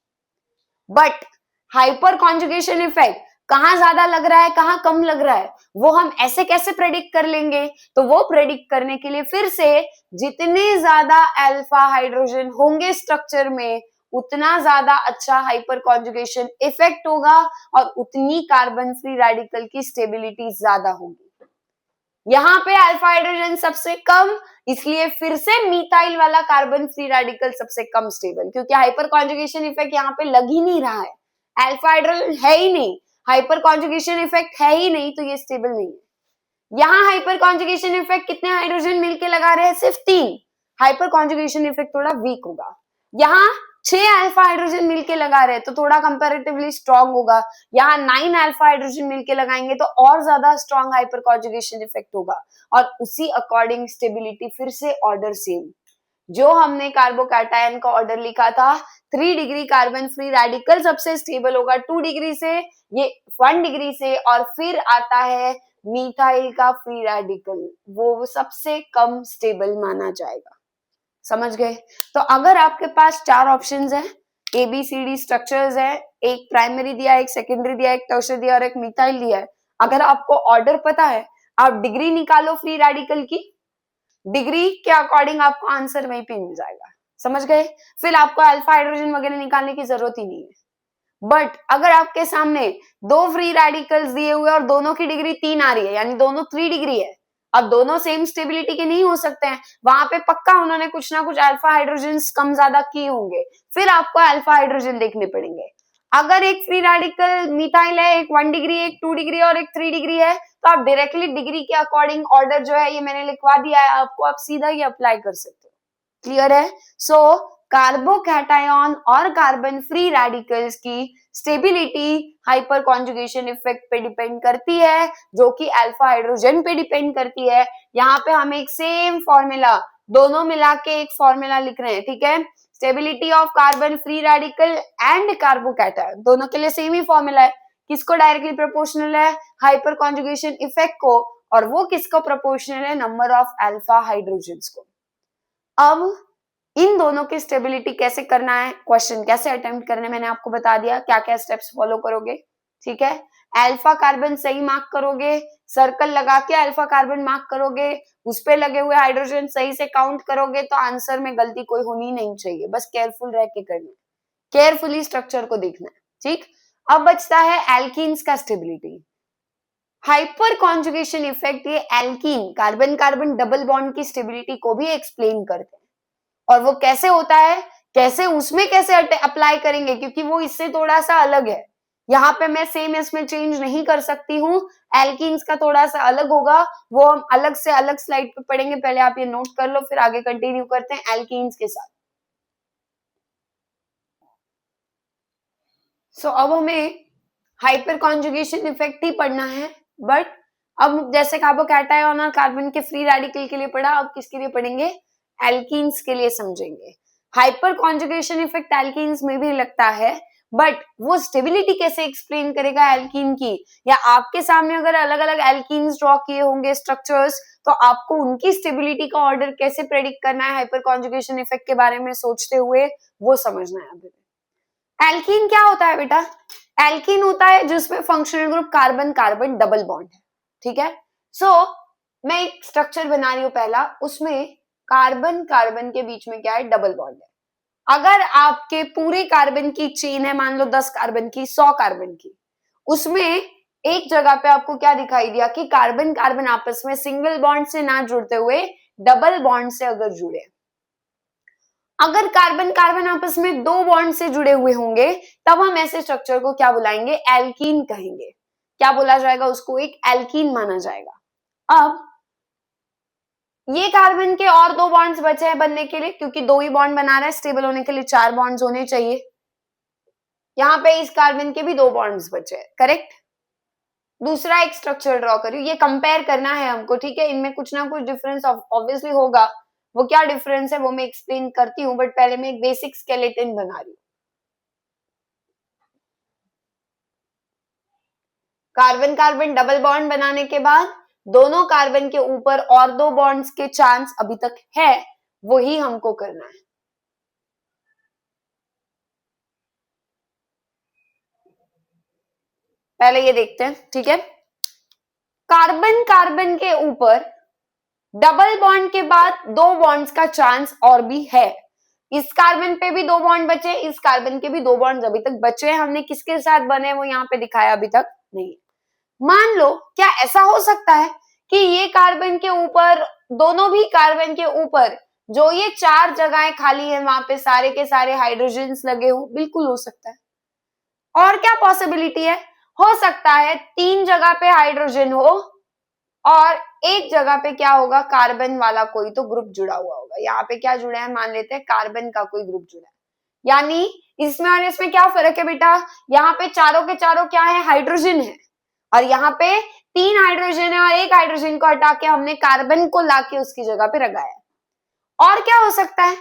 But hyper conjugation effect कहां ज्यादा लग रहा है कहां कम लग रहा है वो हम ऐसे कैसे प्रेडिक्ट कर लेंगे, तो वो प्रेडिक्ट करने के लिए फिर से जितने ज्यादा अल्फा हाइड्रोजन होंगे स्ट्रक्चर में उतना ज्यादा अच्छा हाइपर कॉन्जुगेशन इफेक्ट होगा और उतनी कार्बन फ्री रेडिकल की स्टेबिलिटी ज्यादा होगी। यहाँ पे अल्फा हाइड्रोजन सबसे कम, इसलिए फिर से मिथाइल वाला कार्बन फ्री रेडिकल सबसे कम स्टेबल, क्योंकि हाइपर कॉन्जुगेशन इफेक्ट यहाँ पे लग ही नहीं रहा है, अल्फा हाइड्रोजन है ही नहीं, हाइपर कॉन्जुगेशन इफेक्ट है ही नहीं, तो ये स्टेबल नहीं है। यहाँ हाइपर कॉन्जुगेशन इफेक्ट कितने हाइड्रोजन मिलके लगा रहे हैं, सिर्फ 3, हाइपर कॉन्जुगेशन इफेक्ट थोड़ा वीक होगा। यहाँ 6 अल्फा हाइड्रोजन मिलके लगा रहे हैं तो थोड़ा कंपैरेटिवली स्ट्रांग होगा। यहाँ 9 अल्फा हाइड्रोजन मिलके लगाएंगे तो और ज्यादा स्ट्रांग हाइपर कॉन्जुगेशन इफेक्ट होगा, और उसी अकॉर्डिंग स्टेबिलिटी फिर से ऑर्डर सेम। जो हमने कार्बोकैटायन का ऑर्डर लिखा था, 3 डिग्री कार्बन फ्री रेडिकल सबसे स्टेबल होगा, 2 डिग्री से, ये 1 डिग्री से, और फिर आता है मिथाइल का फ्री रेडिकल, वो सबसे कम स्टेबल माना जाएगा। समझ गए? तो अगर आपके पास 4 ऑप्शंस हैं, ABCD स्ट्रक्चर्स है, एक प्राइमरी दिया, एक सेकेंडरी दिया, एक टर्शियरी दिया और एक मिथाइल दिया है, अगर आपको ऑर्डर पता है, आप डिग्री निकालो फ्री रेडिकल की, डिग्री के अकॉर्डिंग आपको आंसर वहीं पे मिल जाएगा। समझ गए? फिर आपको अल्फा हाइड्रोजन वगैरह निकालने की जरूरत ही नहीं है। बट अगर आपके सामने 2 फ्री रेडिकल्स दिए हुए और दोनों की डिग्री 3 आ रही है, यानी दोनों 3 डिग्री है, अब दोनों सेम स्टेबिलिटी के नहीं हो सकते हैं, वहां पे पक्का उन्होंने कुछ ना कुछ अल्फा हाइड्रोजन कम ज्यादा किए होंगे, फिर आपको अल्फा हाइड्रोजन देखने पड़ेंगे। अगर एक फ्री रेडिकल मिथाइल है, एक 1 डिग्री, एक 2 डिग्री और एक 3 डिग्री है, तो आप डायरेक्टली डिग्री के अकॉर्डिंग ऑर्डर जो है ये मैंने लिखवा दिया है आपको, आप सीधा ही अप्लाई कर सकते हो। क्लियर है? सो कार्बोकैटायन और कार्बन फ्री रेडिकल्स की स्टेबिलिटी हाइपर कॉन्जुगेशन इफेक्ट पे डिपेंड करती है, जो कि अल्फा हाइड्रोजन पे डिपेंड करती है। यहाँ पे हम एक सेम फॉर्मूला दोनों मिला के एक फॉर्मूला लिख रहे हैं, ठीक है? Stability of carbon free radical and carbocation दोनों के लिए सेम ही फॉर्मूला है। किसको डायरेक्टली प्रोपोर्शनल है? हाइपर कॉन्जुगेशन इफेक्ट को, और वो किसको प्रोपोर्शनल है? नंबर ऑफ अल्फा हाइड्रोजन्स को। अब इन दोनों की स्टेबिलिटी कैसे करना है, क्वेश्चन कैसे अटेम्प्ट करने, मैंने आपको बता दिया क्या क्या स्टेप्स फॉलो करोगे। ठीक है, अल्फा कार्बन सही मार्क करोगे, सर्कल लगा के अल्फा कार्बन मार्क करोगे, उस पे लगे हुए हाइड्रोजन सही से काउंट करोगे, तो आंसर में गलती कोई होनी नहीं चाहिए, बस केयरफुल रह के करना, केयरफुली स्ट्रक्चर को देखना है। ठीक, अब बचता है एल्कीन्स का स्टेबिलिटी। हाइपर कॉन्जुगेशन इफेक्ट ये alkene carbon carbon double bond की स्टेबिलिटी को भी एक्सप्लेन करते हैं, और वो कैसे होता है, कैसे उसमें कैसे अप्लाई करेंगे, क्योंकि वो इससे थोड़ा सा अलग है। यहाँ पे मैं सेम इसमें चेंज नहीं कर सकती हूँ, एल्कीन्स का थोड़ा सा अलग होगा, वो हम अलग से अलग स्लाइड पे पढ़ेंगे। पहले आप ये नोट कर लो, फिर आगे कंटिन्यू करते हैं एल्कीन्स के साथ। सो अब हमें हाइपर कॉन्जुगेशन इफेक्ट ही पढ़ना है, बट अब जैसे कार्बोकैटायन और कार्बन के फ्री रेडिकल के लिए पढ़ा, अब किसके लिए पढ़ेंगे? एल्कीन्स के लिए समझेंगे। हाइपर कॉन्जुगेशन इफेक्ट एल्कीन्स में भी लगता है, बट वो स्टेबिलिटी कैसे एक्सप्लेन करेगा एल्कीन की, या आपके सामने अगर अलग अलग एल्कीन्स ड्रॉ किए होंगे स्ट्रक्चर्स, तो आपको उनकी स्टेबिलिटी का ऑर्डर कैसे प्रेडिक्ट करना है हाइपर कॉन्जुगेशन इफेक्ट के बारे में सोचते हुए, वो समझना है अभी। एल्कीन क्या होता है बेटा? एल्कीन होता है जिसमें functional group carbon carbon double bond है। ठीक है, सो मैं एक स्ट्रक्चर बना रही हूं पहला, उसमें कार्बन कार्बन के बीच में क्या है? डबल बॉन्ड है। अगर आपके पूरे कार्बन की चेन है, मान लो 10 कार्बन की, 100 कार्बन की, उसमें एक जगह पे आपको क्या दिखाई दिया कि कार्बन कार्बन आपस में सिंगल बॉन्ड से ना जुड़ते हुए डबल बॉन्ड से अगर जुड़े, अगर कार्बन कार्बन आपस में दो बॉन्ड से जुड़े हुए होंगे तब हम ऐसे स्ट्रक्चर को क्या बुलाएंगे, एल्कीन कहेंगे। क्या बोला जाएगा उसको, एक एल्कीन माना जाएगा। अब ये कार्बन के और दो बॉन्ड्स बचे हैं बनने के लिए, क्योंकि दो ही बॉन्ड बना रहा है, स्टेबल होने के लिए चार बॉन्ड्स होने चाहिए। यहाँ पे इस कार्बन के भी दो बॉन्ड्स बचे हैं, करेक्ट। दूसरा एक स्ट्रक्चर ड्रॉ करिए, ये कंपेयर करना है हमको, ठीक है। इनमें कुछ ना कुछ डिफरेंस ऑब्वियसली होगा, वो क्या डिफरेंस है वो मैं एक्सप्लेन करती हूँ, बट पहले मैं एक बेसिक स्केलेटन बना रही हूँ। कार्बन कार्बन डबल बॉन्ड बनाने के बाद दोनों कार्बन के ऊपर और दो बॉन्ड्स के चांस अभी तक है, वही हमको करना है। पहले ये देखते हैं, ठीक है। कार्बन कार्बन के ऊपर डबल बॉन्ड के बाद दो बॉन्ड्स का चांस और भी है। इस कार्बन पे भी दो बॉन्ड बचे, इस कार्बन के भी दो बॉन्ड अभी तक बचे हैं। हमने किसके साथ बने वो यहाँ पे दिखाया अभी तक नहीं। मान लो क्या ऐसा हो सकता है कि ये कार्बन के ऊपर, दोनों भी कार्बन के ऊपर जो ये चार जगहें खाली है वहां पे सारे के सारे हाइड्रोजन्स लगे हो, बिल्कुल हो सकता है। और क्या पॉसिबिलिटी है, हो सकता है तीन जगह पे हाइड्रोजन हो और एक जगह पे क्या होगा, कार्बन वाला कोई तो ग्रुप जुड़ा हुआ होगा। यहाँ पे क्या जुड़ा है, मान लेते हैं कार्बन का कोई ग्रुप जुड़ा है। यानी इसमें और इसमें क्या फर्क है बेटा, यहाँ पे चारों के चारों क्या है, हाइड्रोजन है, और यहाँ पे तीन हाइड्रोजन है और एक हाइड्रोजन को हटा के हमने कार्बन को लाके उसकी जगह पे लगाया। और क्या हो सकता है,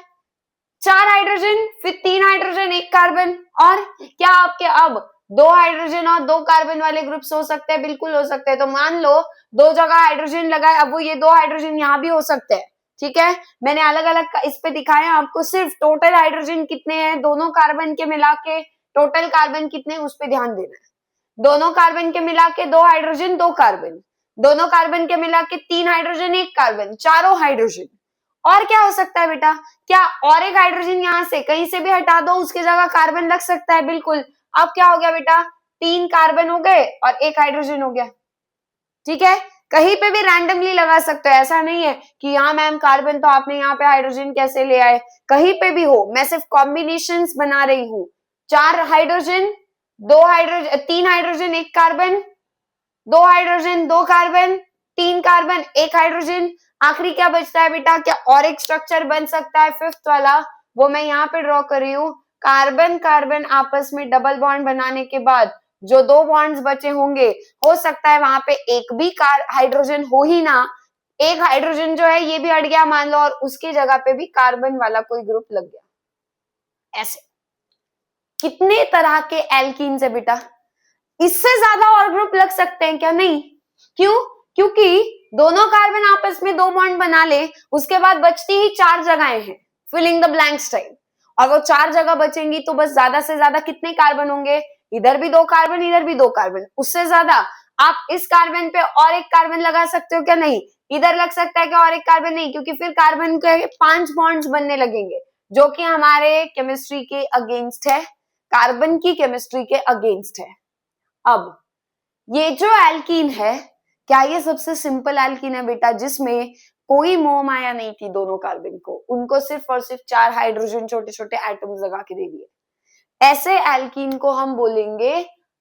चार हाइड्रोजन फिर तीन हाइड्रोजन एक कार्बन, और क्या आपके अब दो हाइड्रोजन और दो कार्बन वाले ग्रुप्स हो सकते हैं, बिल्कुल हो सकते हैं। तो मान लो दो जगह हाइड्रोजन लगाए, अब वो ये दो हाइड्रोजन यहाँ भी हो सकते हैं, ठीक है। मैंने अलग अलग इस पे दिखाया आपको, सिर्फ टोटल हाइड्रोजन कितने हैं दोनों कार्बन के मिला के, टोटल कार्बन कितने उस पे ध्यान देना है। दोनों कार्बन के मिला के दो हाइड्रोजन दो कार्बन, दोनों कार्बन के मिला के तीन हाइड्रोजन एक कार्बन, चारों हाइड्रोजन। और क्या हो सकता है बेटा, क्या और एक हाइड्रोजन यहाँ से कहीं से भी हटा दो उसकी जगह कार्बन लग सकता है, बिल्कुल। अब क्या हो गया बेटा, तीन कार्बन हो गए और एक हाइड्रोजन हो गया, ठीक है। कहीं पे भी रैंडमली लगा सकते हो, ऐसा नहीं है कि यहाँ मैम कार्बन तो आपने यहाँ पे हाइड्रोजन कैसे ले आए, कहीं पे भी हो। मैं सिर्फ कॉम्बिनेशंस बना रही हूँ, चार हाइड्रोजन दो हाइड्रोजन, तीन हाइड्रोजन एक कार्बन, दो हाइड्रोजन दो कार्बन, तीन कार्बन एक हाइड्रोजन, आखिरी क्या बचता है बेटा, क्या और एक स्ट्रक्चर बन सकता है फिफ्थ वाला, वो मैं यहाँ पे ड्रॉ कर रही हूँ। कार्बन कार्बन आपस में डबल बॉन्ड बनाने के बाद जो दो बॉन्ड्स बचे होंगे, हो सकता है वहां पे एक भी हाइड्रोजन हो ही ना, एक हाइड्रोजन जो है ये भी हट गया मान लो, और उसकी जगह पे भी कार्बन वाला कोई ग्रुप लग गया। ऐसे कितने तरह के एल्कीन्स है बेटा, इससे ज्यादा और ग्रुप लग सकते हैं क्या, नहीं। क्यों, क्योंकि दोनों कार्बन आपस में दो बॉन्ड बना ले, उसके बाद बचती ही चार जगहें हैं, फिलिंग द ब्लैंक्स टाइप, और वो चार जगह बचेंगी तो बस ज्यादा से ज्यादा कितने कार्बन होंगे, इधर भी दो कार्बन इधर भी दो कार्बन, उससे ज्यादा। आप इस कार्बन पे और एक कार्बन लगा सकते हो क्या, नहीं। इधर लग सकता है क्या और एक कार्बन, नहीं, क्योंकि फिर कार्बन के पांच बॉन्ड्स बनने लगेंगे, जो कि हमारे केमिस्ट्री के अगेंस्ट है, कार्बन की केमिस्ट्री के अगेंस्ट है। अब ये जो एल्कीन है, क्या ये सबसे सिंपल एल्कीन है बेटा, जिसमें कोई मोह माया नहीं थी दोनों कार्बन को, उनको सिर्फ और सिर्फ चार हाइड्रोजन छोटे छोटे एटम्स लगा के दे दिए, ऐसे एल्कीन को हम बोलेंगे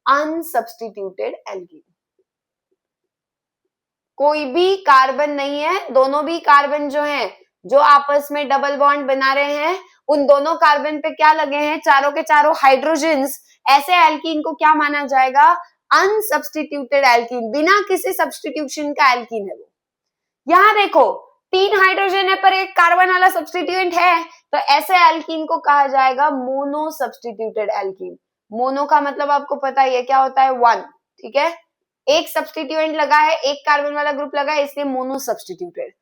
अनसब्स्टिट्यूटेड एल्कीन। कोई भी कार्बन नहीं है, दोनों भी कार्बन जो हैं, जो आपस में डबल बॉन्ड बना रहे हैं, उन दोनों कार्बन पे क्या लगे हैं, चारों के चारों हाइड्रोजन्स, ऐसे एल्कीन को क्या माना जाएगा, अनसब्स्टिट्यूटेड एल्कीन, बिना किसी सब्स्टिट्यूशन का एल्कीन है वो। यहां देखो तीन हाइड्रोजन है पर एक कार्बन वाला सब्स्टिट्यूएंट है, तो ऐसे एल्कीन को कहा जाएगा मोनो सब्स्टिट्यूटेड एल्कीन। मोनो का मतलब आपको पता ही है क्या होता है, वन, ठीक है। एक सब्स्टिट्यूएंट लगा है, एक कार्बन वाला ग्रुप लगा है, इसलिए मोनो सब्स्टिट्यूटेड।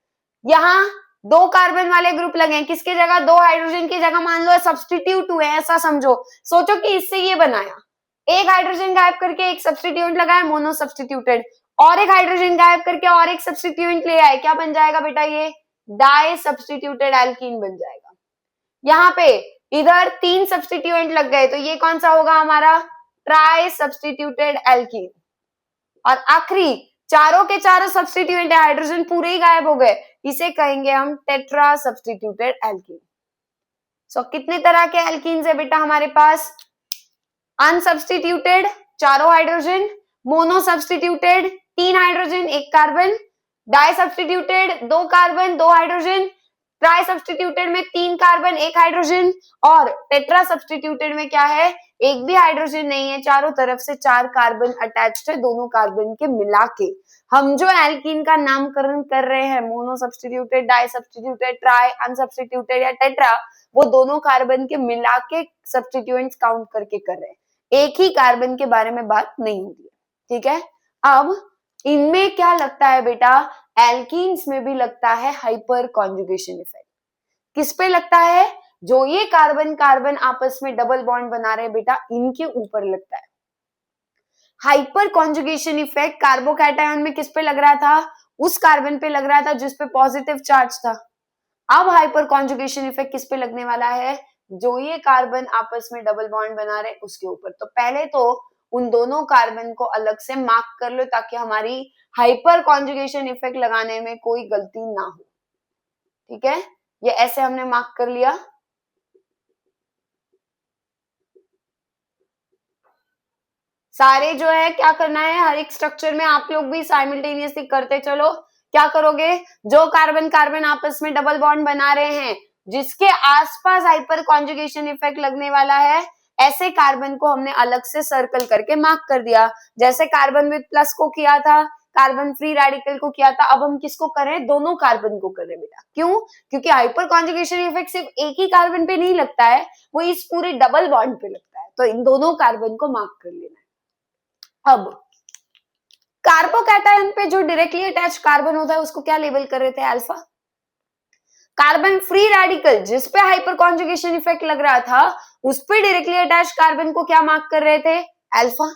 यहाँ दो कार्बन वाले ग्रुप लगे हैं, किसकी जगह, दो हाइड्रोजन की जगह मान लो सब्स्टिट्यूट हुए, ऐसा समझो। सोचो कि इससे ये बनाया, एक हाइड्रोजन गायब करके एक सब्स्टिट्यूएंट लगाया, मोनो सब्स्टिट्यूटेड, और एक हाइड्रोजन गायब करके और एक सब्स्टिट्यूएंट ले आए, क्या बन जाएगा बेटा, ये डाई सब्स्टिट्यूटेड एल्कीन बन जाएगा। यहाँ पे इधर तीन सब्स्टिट्यूएंट लग गए, तो ये कौन सा होगा हमारा, ट्राई सब्स्टिट्यूटेड एल्कीन। और आखिरी चारों के चारों सब्स्टिट्यूएंट है, हाइड्रोजन पूरे ही गायब हो गए, इसे कहेंगे हम टेट्रा सब्स्टिट्यूटेड एल्कीन। सो कितने तरह के एल्कीन्स है बेटा हमारे पास? Unsubstituted 4 hydrogen, mono substituted 3 hydrogen 1 carbon, di substituted 2 carbon 2 hydrogen, tri substituted में 3 कार्बन 1 हाइड्रोजन, और टेट्रा सब्स्टिट्यूटेड में क्या है? एक भी हाइड्रोजन नहीं है, चारों तरफ से 4 कार्बन अटैच्ड है, दोनों कार्बन के मिला के हम जो एल्कीन का नामकरण कर रहे हैं, mono substituted, di substituted, tri, unsubstituted या टेट्रा, वो दोनों कार्बन के मिला के सब्स्टिट्यूएंट्स काउंट करके कर रहे हैं, एक ही कार्बन के बारे में बात नहीं हो रही है, ठीक है। अब इनमें क्या लगता है बेटा? एल्कीन्स में भी लगता है हाइपर कॉन्जुगेशन इफेक्ट। किस पे लगता है? जो ये कार्बन कार्बन आपस में डबल बॉन्ड बना रहे हैं बेटा, इनके ऊपर लगता है हाइपर कॉन्जुगेशन इफेक्ट। कार्बोकैटायन में किस पे लग रहा था? उस कार्बन पे लग रहा था जिस पे पॉजिटिव चार्ज था। अब हाइपर कॉन्जुगेशन इफेक्ट किस पे लगने वाला है? जो ये कार्बन आपस में डबल बॉन्ड बना रहे उसके ऊपर। तो पहले तो उन दोनों कार्बन को अलग से मार्क कर लो ताकि हमारी हाइपर कॉन्जुगेशन इफेक्ट लगाने में कोई गलती ना हो, ठीक है। ये ऐसे हमने मार्क कर लिया। सारे जो है क्या करना है, हर एक स्ट्रक्चर में आप लोग भी साइमल्टेनियसली करते चलो। क्या करोगे? जो कार्बन कार्बन आपस में डबल बॉन्ड बना रहे हैं, जिसके आसपास हाइपर कॉन्जुगेशन इफेक्ट लगने वाला है, ऐसे कार्बन को हमने अलग से सर्कल करके मार्क कर दिया। जैसे कार्बन विद प्लस को किया था, कार्बन फ्री रेडिकल को किया था, अब हम किसको कर रहे हैं? दोनों कार्बन को कर रहे हैं बेटा। क्यों? क्योंकि हाइपर कॉन्जुगेशन इफेक्ट सिर्फ एक ही कार्बन पे नहीं लगता है, वो इस पूरे डबल बॉन्ड पे लगता है। तो इन दोनों कार्बन को मार्क कर लेना है। अब कार्बोकैटायन पे जो डायरेक्टली अटैच कार्बन होता है उसको क्या लेबल कर रहे थे? अल्फा। कार्बन फ्री रेडिकल जिस पे हाइपर कॉन्जुगेशन इफेक्ट लग रहा था, उस पे डायरेक्टली अटैच कार्बन को क्या मार्क कर रहे थे? अल्फा।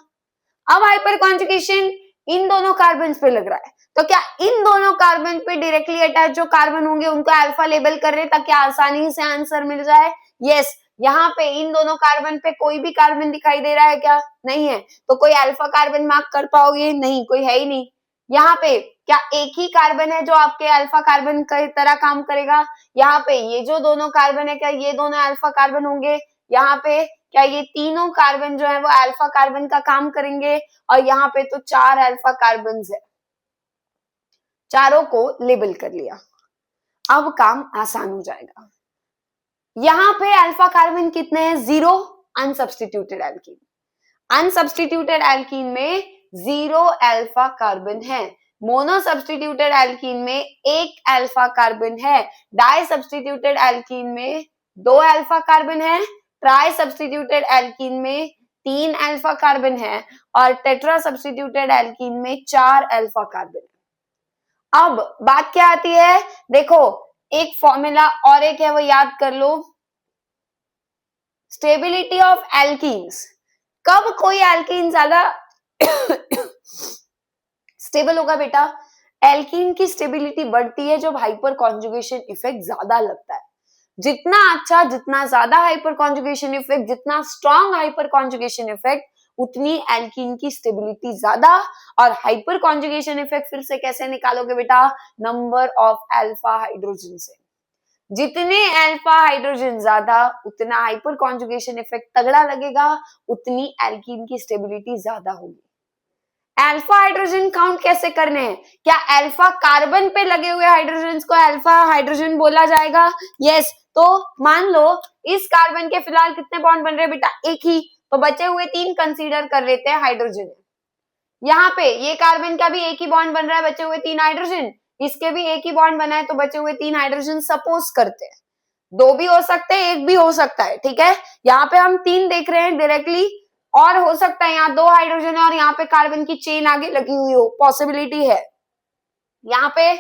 अब हाइपर कॉन्जुगेशन इन दोनों कार्बन पे लग रहा है, तो क्या इन दोनों कार्बन पे डायरेक्टली अटैच जो कार्बन होंगे उनको अल्फा लेबल कर रहे हैं ताकि आसानी से आंसर मिल जाए? यस। यहाँ पे इन दोनों कार्बन पे कोई भी कार्बन दिखाई दे रहा है क्या? नहीं है। तो कोई अल्फा कार्बन मार्क कर पाओगे? नहीं, कोई है ही नहीं। यहाँ पे क्या एक ही कार्बन है जो आपके अल्फा कार्बन की तरह काम करेगा? यहाँ पे ये जो दोनों कार्बन है, क्या ये दोनों अल्फा कार्बन होंगे? यहाँ पे क्या ये तीनों कार्बन जो है वो अल्फा कार्बन का काम करेंगे? और यहाँ पे तो 4 अल्फा कार्बन है, चारों को लेबल कर लिया। अब काम आसान हो जाएगा। यहाँ पे अल्फा कार्बन कितने हैं? 0 अनसब्स्टिट्यूटेड एल्कीन। अनसब्स्टिट्यूटेड एल्कीन में 0 अल्फा कार्बन है। मोनो सब्स्टिट्यूटेड एल्कीन में 1 अल्फा कार्बन है। डाई सब्स्टिट्यूटेड एल्कीन में 2 अल्फा कार्बन है। ट्राई सब्स्टिट्यूटेड एल्कीन में 3 अल्फा कार्बन है और टेट्रा सब्स्टिट्यूटेड एल्कीन में 4 अल्फा कार्बन है। अब बात क्या आती है? देखो, एक फॉर्मूला और एक है वो याद कर लो, स्टेबिलिटी ऑफ एल्कीन्स। कब कोई एल्कीन ज्यादा स्टेबल होगा बेटा? एल्कीन की स्टेबिलिटी बढ़ती है जब हाइपर कॉन्जुगेशन इफेक्ट ज्यादा लगता है। जितना अच्छा, जितना ज्यादा हाइपर कॉन्जुगेशन इफेक्ट, जितना स्ट्रॉन्ग हाइपर कॉन्जुगेशन इफेक्ट, उतनी एल्कीन की स्टेबिलिटी ज्यादा। और हाइपर कॉन्जुगेशन इफेक्ट फिर से कैसे निकालोगे बेटा? नंबर ऑफ अल्फा हाइड्रोजन से। जितने अल्फा हाइड्रोजन ज्यादा, उतना हाइपर कॉन्जुगेशन इफेक्ट तगड़ा लगेगा, उतनी एल्कीन की स्टेबिलिटी ज्यादा होगी। अल्फा हाइड्रोजन काउंट कैसे करने हैं? क्या अल्फा कार्बन पे लगे हुए हाइड्रोजन को अल्फा हाइड्रोजन बोला जाएगा? यस। तो मान लो इस कार्बन के फिलहाल कितने बॉन्ड बन रहे हैं बेटा? एक ही। तो बचे हुए 3 कंसीडर कर लेते हैं हाइड्रोजन। यहाँ पे ये कार्बन का भी एक ही बॉन्ड बन रहा है, बचे हुए 3 हाइड्रोजन। इसके भी एक ही बॉन्ड बना है तो बचे हुए 3 हाइड्रोजन। सपोज करते हैं 2 भी हो सकते हैं, 1 भी हो सकता है, ठीक है। यहाँ पे हम 3 देख रहे हैं डायरेक्टली, और हो सकता है यहाँ 2 हाइड्रोजन है और यहाँ पे कार्बन की चेन आगे लगी हुई हो, पॉसिबिलिटी है। यहाँ पे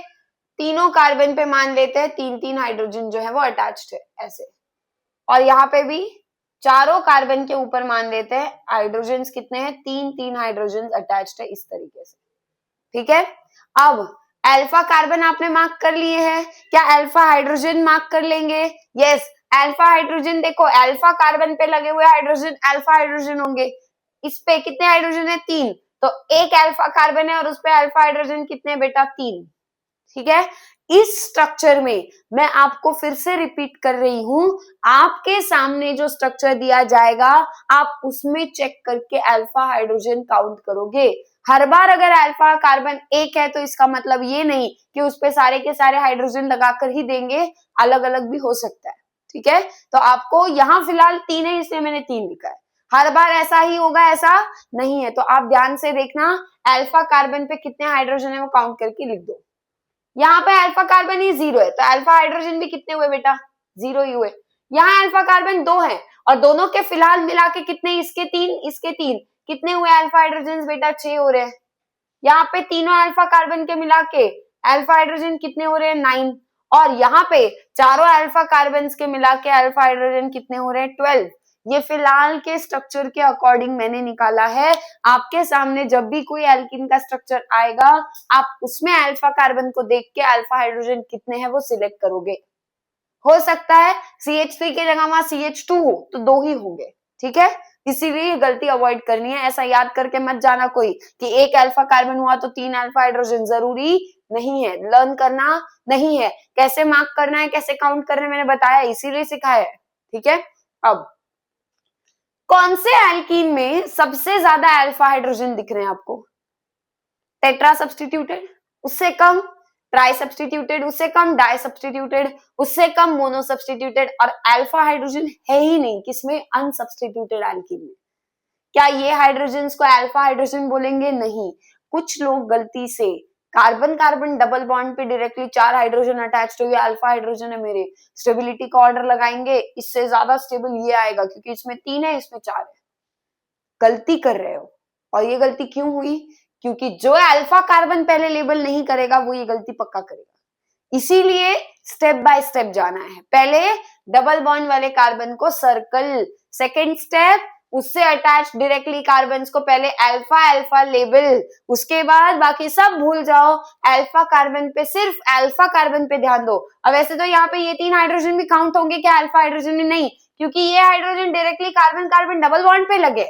तीनों कार्बन पे मान लेते हैं 3-3 हाइड्रोजन जो है वो अटैच्ड है ऐसे, और यहाँ पे भी चारों कार्बन के ऊपर मान लेते हैं हाइड्रोजन कितने हैं? 3-3 हाइड्रोजन अटैच्ड है इस तरीके से, ठीक है। अब अल्फा कार्बन आपने मार्क कर लिए हैं, क्या अल्फा हाइड्रोजन मार्क कर लेंगे? यस। अल्फा हाइड्रोजन देखो, अल्फा कार्बन पे लगे हुए हाइड्रोजन अल्फा हाइड्रोजन होंगे। इस पे कितने हाइड्रोजन है? 3। तो एक अल्फा कार्बन है और उस पे अल्फा हाइड्रोजन कितने बेटा? 3। ठीक है। इस स्ट्रक्चर में मैं आपको फिर से रिपीट कर रही हूं, आपके सामने जो स्ट्रक्चर दिया जाएगा आप उसमें चेक करके अल्फा हाइड्रोजन काउंट करोगे। हर बार अगर अल्फा कार्बन एक है तो इसका मतलब ये नहीं कि उस पे सारे के सारे हाइड्रोजन लगाकर ही देंगे, अलग अलग भी हो सकता है। ठीक है, तो आपको यहाँ फिलहाल 3 है इसलिए मैंने 3 लिखा है, हर बार ऐसा ही होगा ऐसा नहीं है। तो आप ध्यान से देखना, अल्फा कार्बन पे कितने हाइड्रोजन है वो काउंट करके लिख दो। यहाँ पे अल्फा कार्बन ही 0 है तो अल्फा हाइड्रोजन भी कितने हुए बेटा, 0 ही हुए। यहाँ अल्फा कार्बन 2 है और दोनों के फिलहाल मिला के कितने, इसके 3 इसके 3, कितने हुए अल्फा हाइड्रोजन बेटा, 6 हो रहे हैं। यहाँ पे तीनों अल्फा कार्बन के मिला के अल्फा हाइड्रोजन कितने हो रहे हैं, 9। और यहाँ पे चारों अल्फा कार्बन के मिला के अल्फा हाइड्रोजन कितने हो रहे हैं, 12। ये फिलहाल के स्ट्रक्चर के अकॉर्डिंग मैंने निकाला है। आपके सामने जब भी कोई एल्कीन का स्ट्रक्चर आएगा आप उसमें अल्फा कार्बन को देख के अल्फा हाइड्रोजन कितने हैं वो सिलेक्ट करोगे। हो सकता है CH3 के जगह वहां CH2 हो तो 2 ही होंगे। ठीक है, इसीलिए ये गलती अवॉइड करनी है। ऐसा याद करके मत जाना कोई कि एक अल्फा कार्बन हुआ तो 3 अल्फा हाइड्रोजन, जरूरी नहीं है। लर्न करना नहीं है, कैसे मार्क करना है, कैसे काउंट करना है मैंने बताया, इसीलिए सिखाया है। ठीक है, अब कौन से एल्कीन में सबसे ज्यादा अल्फा हाइड्रोजन दिख रहे हैं आपको, टेट्रा सब्स्टिट्यूटेड, उससे कम ट्राई सब्स्टिट्यूटेड, उससे कम डाई सब्स्टिट्यूटेड, उससे कम मोनो सब्स्टिट्यूटेड, और अल्फा हाइड्रोजन है ही नहीं किसमें, अनसब्स्टिट्यूटेड एल्कीन में। क्या ये हाइड्रोजन को अल्फा हाइड्रोजन बोलेंगे, नहीं। कुछ लोग गलती से कार्बन कार्बन डबल बॉन्ड पे डायरेक्टली 4 हाइड्रोजन अटैच्ड हो गया, अल्फा हाइड्रोजन है मेरे, स्टेबिलिटी का ऑर्डर लगाएंगे, इससे ज्यादा स्टेबल ये आएगा क्योंकि इसमें 3 है इसमें 4 है। गलती कर रहे हो। और ये गलती क्यों हुई, क्योंकि जो अल्फा कार्बन पहले लेबल नहीं करेगा वो ये गलती पक्का करेगा। इसीलिए स्टेप बाय स्टेप जाना है। पहले डबल बॉन्ड वाले कार्बन को सर्कल, सेकेंड स्टेप उससे अटैच डायरेक्टली कार्बन को पहले अल्फा अल्फा लेबल, उसके बाद बाकी सब भूल जाओ, अल्फा कार्बन पे, सिर्फ अल्फा कार्बन पे ध्यान दो। अब वैसे तो यहाँ पे ये 3 हाइड्रोजन भी काउंट होंगे क्या अल्फा हाइड्रोजन में, नहीं, क्योंकि ये hydrogen directly carbon carbon double bond पे लगे,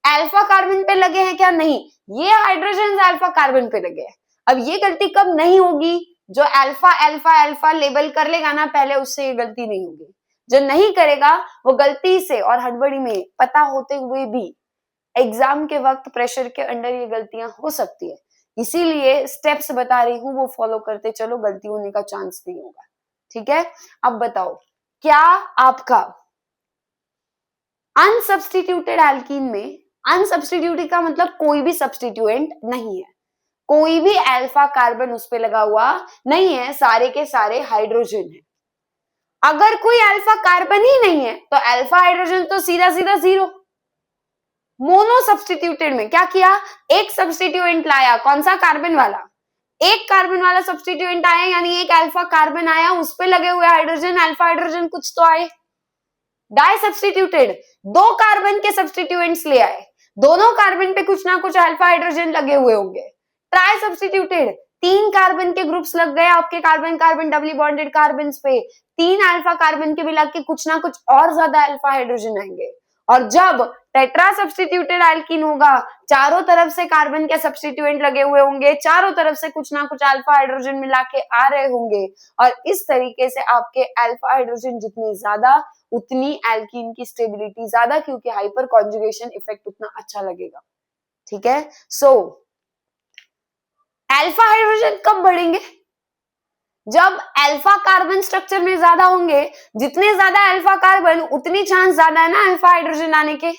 अल्फा कार्बन पे लगे हैं क्या, नहीं, ये हाइड्रोजन अल्फा कार्बन पे लगे हैं। अब ये गलती कब नहीं होगी, जो अल्फा अल्फा अल्फा लेबल कर लेगा ना पहले, उससे ये गलती नहीं होगी। जो नहीं करेगा वो गलती से और हड़बड़ी में, पता होते हुए भी, एग्जाम के वक्त प्रेशर के अंडर ये गलतियां हो सकती है। इसीलिए स्टेप्स बता रही हूँ वो फॉलो करते चलो, गलती होने का चांस नहीं होगा। ठीक है, अब बताओ क्या आपका अनसब्स्टिट्यूटेड एल्कीन में, अनसब्स्टिट्यूटेड का मतलब कोई भी सब्स्टिट्यूएंट नहीं है, कोई भी अल्फा कार्बन उस पे लगा हुआ नहीं है, सारे के सारे हाइड्रोजन है। अगर कोई अल्फा कार्बन ही नहीं है तो अल्फा हाइड्रोजन तो सीधा सीधा 0। मोनो सब्स्टिट्यूटेड में क्या किया, एक सब्स्टिट्यूएंट लाया, कौन सा, कार्बन वाला, एक कार्बन वाला सब्स्टिट्यूएंट आया, यानी एक अल्फा कार्बन आया, उस पे लगे हुए हाइड्रोजन, अल्फा हाइड्रोजन कुछ तो आए। डाई सब्स्टिट्यूटेड, 2 कार्बन के सब्स्टिट्यूएंट्स ले आए, दोनों कार्बन पे कुछ ना कुछ अल्फा हाइड्रोजन लगे हुए होंगे। ट्राई सब्स्टिट्यूटेड, 3 कार्बन के ग्रुप्स लग गए आपके carbon carbon doubly bonded carbon पे, 3 अल्फा कार्बन के मिला के कुछ ना कुछ और ज्यादा अल्फा हाइड्रोजन आएंगे। और जब टेट्रा सब्स्टिट्यूटेड एल्कीन होगा, चारों तरफ से कार्बन के सब्स्टिट्यूएंट लगे हुए होंगे, चारों तरफ से कुछ ना कुछ अल्फा हाइड्रोजन मिला के आ रहे होंगे, और इस तरीके से आपके अल्फा हाइड्रोजन जितने ज्यादा उतनी एल्कीन की स्टेबिलिटी ज्यादा, क्योंकि हाइपर कॉन्जुगेशन इफेक्ट उतना अच्छा लगेगा। ठीक है, सो अल्फा हाइड्रोजन कब बढ़ेंगे, जब अल्फा कार्बन स्ट्रक्चर में ज्यादा होंगे, जितने ज्यादा अल्फा कार्बन उतनी चांस ज्यादा है ना अल्फा हाइड्रोजन आने के।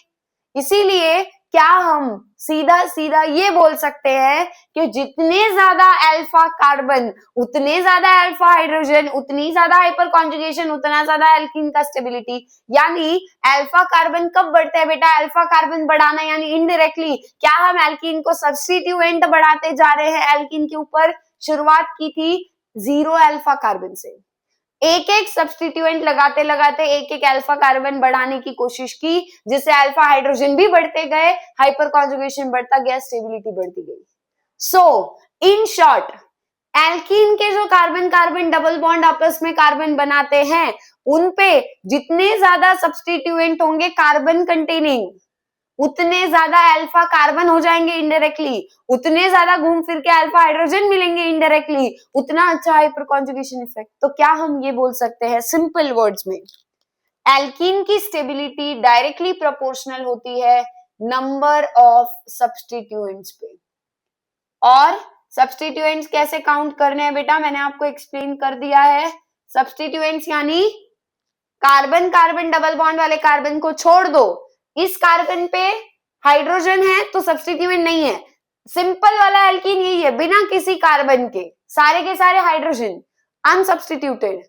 इसीलिए क्या हम सीधा सीधा ये बोल सकते हैं कि जितने ज्यादा अल्फा कार्बन उतने ज्यादा अल्फा हाइड्रोजन, उतनी ज्यादा हाइपर कॉन्जुगेशन, उतना ज्यादा एल्कीन का स्टेबिलिटी। यानी अल्फा कार्बन कब बढ़ते हैं बेटा, अल्फा कार्बन बढ़ाना यानी इनडायरेक्टली क्या हम एल्कीन को सब्स्टिट्यूएंट बढ़ाते जा रहे हैं एल्कीन के ऊपर। शुरुआत की थी 0 अल्फा कार्बन से, एक एक सब्स्टिट्यूएंट लगाते लगाते एक एक अल्फा कार्बन बढ़ाने की कोशिश की, जिससे अल्फा हाइड्रोजन भी बढ़ते गए, हाइपर कॉन्जुगेशन बढ़ता गया, स्टेबिलिटी बढ़ती गई। सो इन शॉर्ट, एल्कीन के जो कार्बन कार्बन डबल बॉन्ड आपस में कार्बन बनाते हैं, उनपे जितने ज्यादा सब्स्टिट्यूएंट होंगे कार्बन कंटेनिंग, उतने ज्यादा अल्फा कार्बन हो जाएंगे इनडायरेक्टली, उतने ज्यादा घूम फिर के अल्फा हाइड्रोजन मिलेंगे इनडायरेक्टली, उतना अच्छा हाइपर कॉन्जुगेशन इफेक्ट। तो क्या हम ये बोल सकते हैं सिंपल वर्ड्स में, एल्कीन की स्टेबिलिटी डायरेक्टली प्रोपोर्शनल होती है नंबर ऑफ सब्स्टिट्यूएंट्स पे। और सब्स्टिट्यूएंट्स कैसे काउंट करने हैं बेटा, मैंने आपको एक्सप्लेन कर दिया है। सब्स्टिट्यूएंट्स यानी कार्बन कार्बन डबल बॉन्ड वाले कार्बन को छोड़ दो, इस कार्बन पे हाइड्रोजन है तो सब्स्टिट्यूएंट नहीं है। सिंपल वाला एल्कीन यही है, बिना किसी कार्बन के सारे हाइड्रोजन अनसब्स्टिट्यूटेड।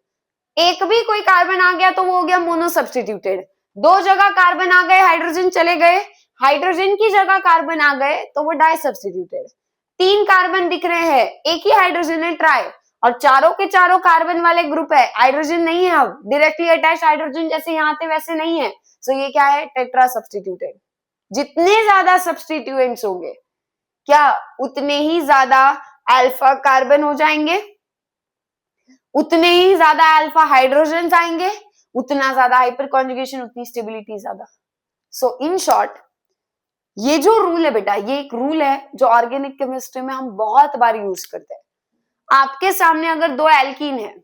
एक भी कोई कार्बन आ गया तो वो हो गया मोनो सब्स्टिट्यूटेड। दो जगह कार्बन आ गए, हाइड्रोजन चले गए, हाइड्रोजन की जगह कार्बन आ गए तो वो डाई सब्स्टिट्यूटेड। तीन कार्बन दिख रहे हैं, एक ही हाइड्रोजन है ट्राई, और चारों के चारों कार्बन वाले ग्रुप है, हाइड्रोजन नहीं है, अब डायरेक्टली अटैच हाइड्रोजन जैसे यहाँ थे वैसे नहीं है, सो ये क्या है, टेट्रा सब्स्टिट्यूटेड। जितने ज्यादा सब्स्टिट्यूएंट्स होंगे क्या उतने ही ज्यादा अल्फा कार्बन हो जाएंगे, उतने ही ज्यादा अल्फा हाइड्रोजन आएंगे, उतना ज्यादा हाइपर कॉन्जुगेशन, उतनी स्टेबिलिटी ज्यादा। सो इन शॉर्ट ये जो रूल है बेटा, ये एक रूल है जो ऑर्गेनिक केमिस्ट्री में हम बहुत बार यूज करते हैं। आपके सामने अगर दो एल्कीन है,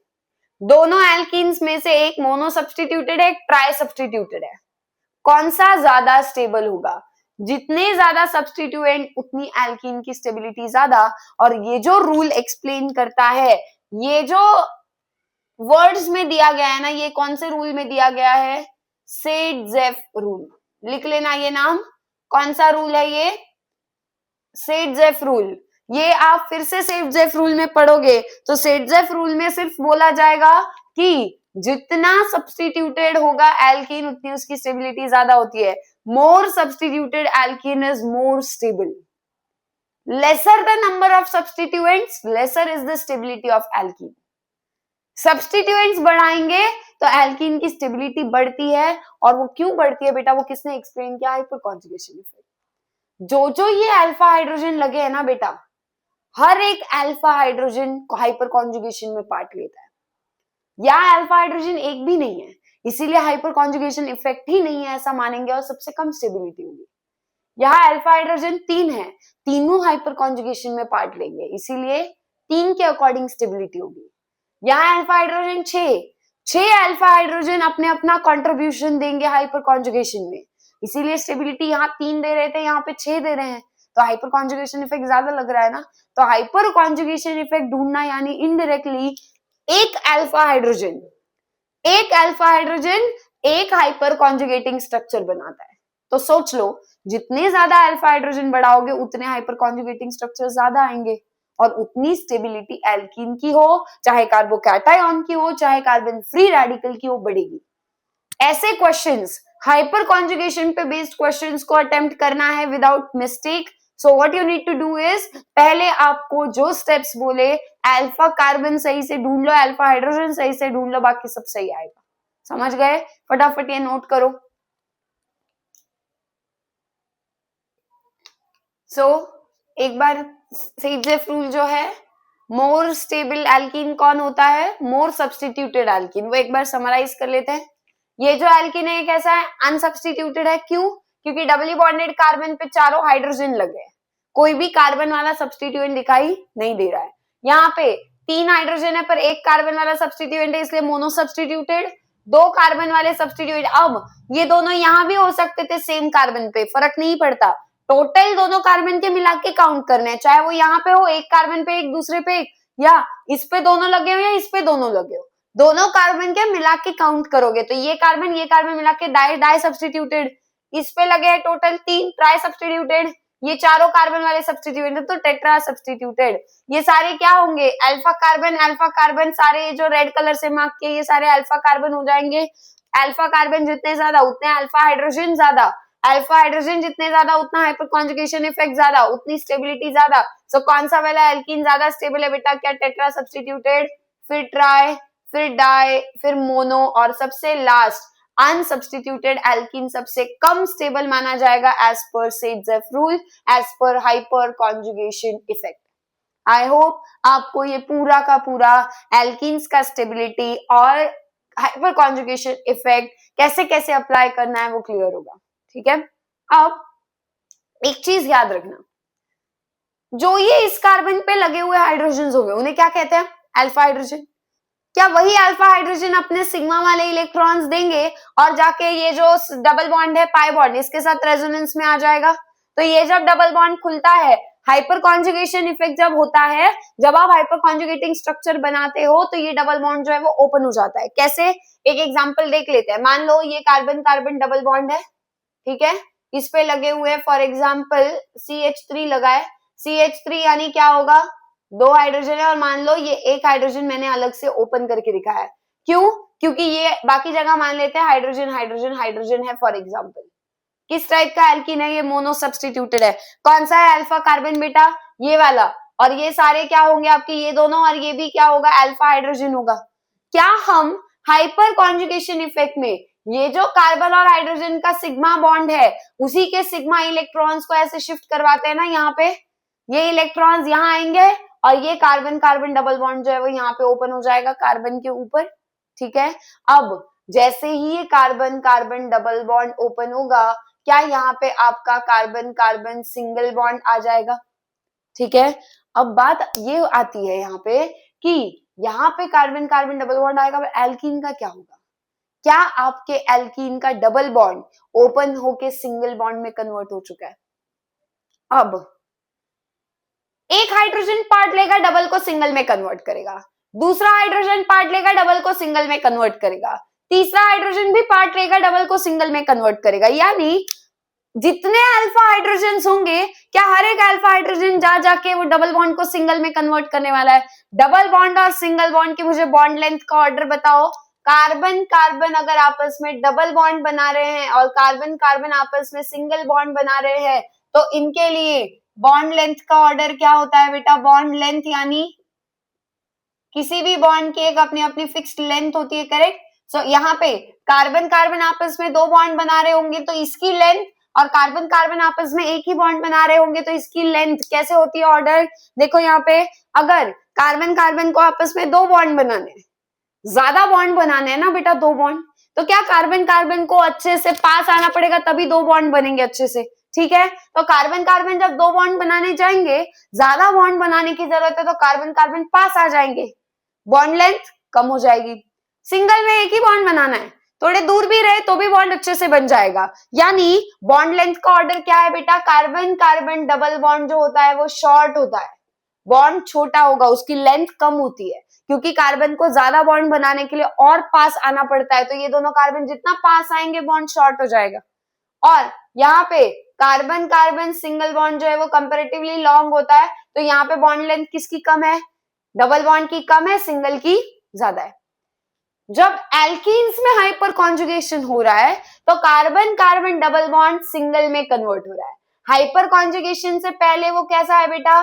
दोनों एल्कीन्स में से एक मोनो सब्स्टिट्यूटेड है, एक ट्राई सब्स्टिट्यूटेड है, कौन सा ज्यादा स्टेबल होगा? जितने ज्यादा सब्स्टिट्यूएंट उतनी एल्कीन की स्टेबिलिटी ज्यादा। और ये जो रूल एक्सप्लेन करता है, ये जो वर्ड्स में दिया गया है ना, ये कौन से रूल में दिया गया है? सेड-ज़ेफ रूल। लिख लेना ये नाम, कौन सा रूल है ये? सेड-ज़ेफ रूल। ये आप फिर से सेड-ज़ेफ रूल में पढ़ोगे तो सेड-ज़ेफ रूल में सिर्फ बोला जाएगा कि जितना सब्स्टिट्यूटेड होगा एल्कीन उतनी उसकी स्टेबिलिटी ज्यादा होती है। More substituted alkene is more stable. Lesser the number of substituents, lesser is the stability of alkene. Substituents बढ़ाएंगे तो एल्कीन की स्टेबिलिटी बढ़ती है। और वो क्यों बढ़ती है बेटा, वो किसने एक्सप्लेन किया? Hyper conjugation effect. जो ये अल्फा हाइड्रोजन लगे है ना बेटा, हर एक अल्फा हाइड्रोजन हाइपर कॉन्जुगेशन में पार्ट लेता है। या अल्फा हाइड्रोजन एक भी नहीं है, इसीलिए हाइपर कॉन्जुगेशन इफेक्ट ही नहीं है ऐसा मानेंगे और सबसे कम स्टेबिलिटी होगी। यहाँ अल्फा हाइड्रोजन 3 है, तीनों हाइपर कॉन्जुगेशन में पार्ट लेंगे, इसीलिए 3 के अकॉर्डिंग स्टेबिलिटी होगी। यहाँ अल्फा हाइड्रोजन 6 अल्फा हाइड्रोजन अपने अपना कंट्रीब्यूशन देंगे हाइपर कॉन्जुगेशन में, इसीलिए स्टेबिलिटी यहाँ 3 दे रहे थे, यहाँ पे 6 दे रहे हैं, तो हाइपर कॉन्जुगेशन इफेक्ट ज्यादा लग रहा है ना। तो हाइपर कॉन्जुगेशन इफेक्ट ढूंढना यानी इनडायरेक्टली एक अल्फा हाइड्रोजन एक हाइपर कॉन्जुगेटिंग स्ट्रक्चर बनाता है। तो सोच लो, जितने ज्यादा अल्फा हाइड्रोजन बढ़ाओगे उतने हाइपर कॉन्जुगेटिंग स्ट्रक्चर ज्यादा आएंगे और उतनी स्टेबिलिटी एल्कीन की हो, चाहे कार्बोकैटायन की हो, चाहे कार्बन फ्री रेडिकल की हो, बढ़ेगी। ऐसे क्वेश्चंस, हाइपर कॉन्जुगेशन पे बेस्ड क्वेश्चंस को अटेम्प्ट करना है without mistake. So what you need to do is, पहले आपको जो स्टेप्स बोले, अल्फा कार्बन सही से ढूंढ लो, अल्फा हाइड्रोजन सही से ढूंढ लो, बाकी सब सही आएगा। समझ गए? फटाफट ये नोट करो। एक बार सेड-ज़ेफ रूल जो है, मोर स्टेबल एल्कीन कौन होता है? More substituted alkene. वो एक बार समराइज कर लेते हैं। ये जो एल्कीन है कैसा है? अनसब्स्टिट्यूटेड है। क्यों? क्योंकि डबली बॉन्डेड कार्बन पे चारों हाइड्रोजन लगे, कोई भी कार्बन वाला सब्स्टिट्यूएंट दिखाई नहीं दे रहा है। यहाँ पे 3 हाइड्रोजन है पर एक कार्बन वाला सब्स्टिट्यूएंट है, इसलिए मोनो सब्स्टिट्यूटेड। 2 कार्बन वाले सब्स्टिट्यूएंट, अब ये दोनों यहाँ भी हो सकते थे सेम कार्बन पे, फर्क नहीं पड़ता, टोटल दोनों कार्बन के मिला के काउंट करने हैं, चाहे वो यहाँ पे हो एक कार्बन पे एक, दूसरे पे एक, या इस पे दोनों लगे हो या इस पे दोनों लगे हो, दोनों कार्बन के मिला के काउंट करोगे तो ये कार्बन मिला के डाई सब्स्टिट्यूटेड, इस पे लगे हैं टोटल 3 ट्राई सब्स्टिट्यूटेड, ये चारों कार्बन वाले सब्स्टिट्यूटेड तो टेट्रा सब्स्टिट्यूटेड। ये सारे क्या होंगे? अल्फा कार्बन, सारे ये जो रेड कलर से मार्क किए ये सारे अल्फा कार्बन हो जाएंगे। अल्फा कार्बन जितने ज्यादा उतने अल्फा हाइड्रोजन ज्यादा, अल्फा हाइड्रोजन जितने ज्यादा उतना हाइपर कॉन्जुगेशन इफेक्ट ज्यादा, उतनी स्टेबिलिटी ज्यादा। सो कौन सा वाला एल्कीन ज्यादा स्टेबल है बेटा? क्या टेट्रा सब्स्टिट्यूटेड, फिर ट्राई, फिर डाई, फिर मोनो, और सबसे लास्ट अनसब्स्टिट्यूटेड एल्कीन सबसे कम स्टेबल माना जाएगा as per Saytzeff rule, as per hyper conjugation effect. I hope आपको ये पूरा का पूरा एल्कीन्स का स्टेबिलिटी और हाइपर कॉन्जुगेशन इफेक्ट कैसे कैसे अप्लाई करना है वो क्लियर होगा। ठीक है, अब एक चीज याद रखना, जो ये इस कार्बन पे लगे हुए हाइड्रोजन हो गए उन्हें क्या कहते हैं? Alpha hydrogen. क्या वही अल्फा हाइड्रोजन अपने सिग्मा वाले इलेक्ट्रॉन्स देंगे और जाके ये जो डबल बॉन्ड है पाई बॉन्ड इसके साथ रेजोनेंस में आ जाएगा? तो ये जब डबल बॉन्ड खुलता है, हाइपर कॉन्जुगेशन इफेक्ट जब होता है, जब आप हाइपर कॉन्जुगेटिंग स्ट्रक्चर बनाते हो तो ये डबल बॉन्ड जो है वो ओपन हो जाता है। कैसे? एक एग्जांपल देख लेते हैं। मान लो ये कार्बन कार्बन डबल बॉन्ड है, ठीक है, इस पे लगे हुए फॉर एग्जाम्पल CH3 लगा है। CH3 यानी क्या होगा? 2 हाइड्रोजन है और मान लो ये एक हाइड्रोजन मैंने अलग से ओपन करके दिखाया है। क्यों? क्योंकि ये बाकी जगह मान लेते हैं हाइड्रोजन हाइड्रोजन हाइड्रोजन है फॉर एग्जाम्पल। किस टाइप का एल्कीन है? ये मोनो सब्स्टिट्यूटेड है। कौन सा है अल्फा कार्बन बेटा? ये वाला। और ये सारे क्या होंगे आपके? ये दोनों, और ये भी क्या होगा? अल्फा हाइड्रोजन होगा। क्या हम हाइपर कॉन्जुगेशन इफेक्ट में ये जो कार्बन और हाइड्रोजन का सिग्मा बॉन्ड है उसी के सिग्मा इलेक्ट्रॉन्स को ऐसे शिफ्ट करवाते हैं ना, यहाँ पे ये इलेक्ट्रॉन्स यहाँ आएंगे और ये कार्बन कार्बन डबल बॉन्ड जो है वो यहाँ पे ओपन हो जाएगा कार्बन के ऊपर, ठीक है। अब जैसे ही ये carbon carbon double bond open होगा, क्या यहाँ पे आपका कार्बन कार्बन सिंगल बॉन्ड आ जाएगा, ठीक है। अब बात ये आती है यहाँ पे कि यहाँ पे कार्बन कार्बन डबल बॉन्ड आएगा, एल्कीन का क्या होगा? क्या आपके एल्कीन का डबल बॉन्ड ओपन होके सिंगल बॉन्ड में कन्वर्ट हो चुका है? अब एक हाइड्रोजन पार्ट लेगा, डबल को सिंगल में कन्वर्ट करेगा, दूसरा हाइड्रोजन पार्ट लेगा, डबल को सिंगल में कन्वर्ट करेगा, तीसरा हाइड्रोजन भी पार्ट लेगा, डबल को सिंगल में कन्वर्ट करेगा। यानी जितने अल्फा हाइड्रोजन होंगे, क्या हर एक अल्फा हाइड्रोजन जा जाके वो डबल बॉन्ड को सिंगल में कन्वर्ट करने वाला है? डबल बॉन्ड और सिंगल बॉन्ड की मुझे बॉन्ड लेंथ का ऑर्डर बताओ। कार्बन कार्बन अगर आपस में डबल बॉन्ड बना रहे हैं और कार्बन कार्बन आपस में सिंगल बॉन्ड बना रहे हैं तो इनके लिए बॉन्ड लेंथ का ऑर्डर क्या होता है बेटा? बॉन्ड लेंथ यानी किसी भी बॉन्ड की एक अपनी अपनी फिक्स्ड लेंथ होती है, करेक्ट। सो यहाँ पे कार्बन कार्बन आपस में 2 बॉन्ड बना रहे होंगे तो इसकी लेंथ, और कार्बन कार्बन आपस में एक ही बॉन्ड बना रहे होंगे तो इसकी लेंथ कैसे होती है ऑर्डर? देखो यहाँ पे अगर कार्बन कार्बन को आपस में 2 बॉन्ड बनाने हैं, ज्यादा बॉन्ड बनाने हैं ना बेटा, 2 बॉन्ड, तो क्या कार्बन कार्बन को अच्छे से पास आना पड़ेगा तभी 2 बॉन्ड बनेंगे अच्छे से, ठीक है। तो कार्बन कार्बन जब 2 बॉन्ड बनाने जाएंगे, ज्यादा बॉन्ड बनाने की जरूरत है तो कार्बन कार्बन पास आ जाएंगे, बॉन्ड लेंथ कम हो जाएगी। सिंगल में एक ही बॉन्ड बनाना है, थोड़े दूर भी रहे तो भी बॉन्ड अच्छे से बन जाएगा। यानी बॉन्ड लेंथ का ऑर्डर क्या है बेटा? कार्बन कार्बन डबल बॉन्ड जो होता है वो शॉर्ट होता है, बॉन्ड छोटा होगा, उसकी लेंथ कम होती है, क्योंकि कार्बन को ज्यादा बॉन्ड बनाने के लिए और पास आना पड़ता है, तो ये दोनों कार्बन जितना पास आएंगे बॉन्ड शॉर्ट हो जाएगा। और यहाँ पे कार्बन कार्बन सिंगल बॉन्ड जो है वो कंपैरेटिवली लॉन्ग होता है, तो यहाँ पे बॉन्ड लेंथ किसकी कम है? डबल बॉन्ड की कम है, सिंगल की ज्यादा है। जब एल्कीन्स में हाइपर कॉन्जुगेशन हो रहा है तो carbon carbon double bond single में कन्वर्ट हो रहा है। हाइपर कॉन्जुगेशन से पहले वो कैसा है बेटा?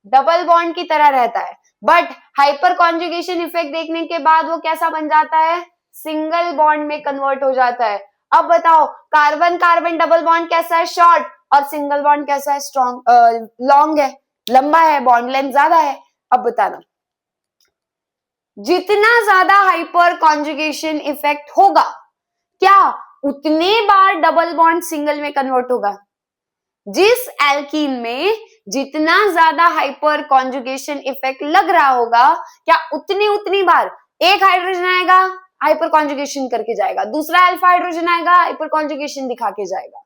डबल बॉन्ड की तरह रहता है, बट हाइपर कॉन्जुगेशन इफेक्ट देखने के बाद वो कैसा बन जाता है? सिंगल बॉन्ड में कन्वर्ट हो जाता है। अब बताओ कार्बन कार्बन डबल बॉन्ड कैसा है? शॉर्ट, और सिंगल बॉन्ड कैसा है? स्ट्रॉन्ग, लॉन्ग है, लंबा है, बॉन्ड लेंथ ज्यादा है। अब बताना, जितना ज्यादा हाइपर कॉन्जुगेशन इफेक्ट होगा क्या उतने बार डबल बॉन्ड सिंगल में कन्वर्ट होगा? जिस एल्कीन में जितना ज्यादा हाइपर कॉन्जुगेशन इफेक्ट लग रहा होगा, क्या उतनी बार एक हाइड्रोजन आएगा हाइपर कॉन्जुगेशन करके जाएगा, दूसरा अल्फा हाइड्रोजन आएगा हाइपर कॉन्जुगेशन दिखा के जाएगा।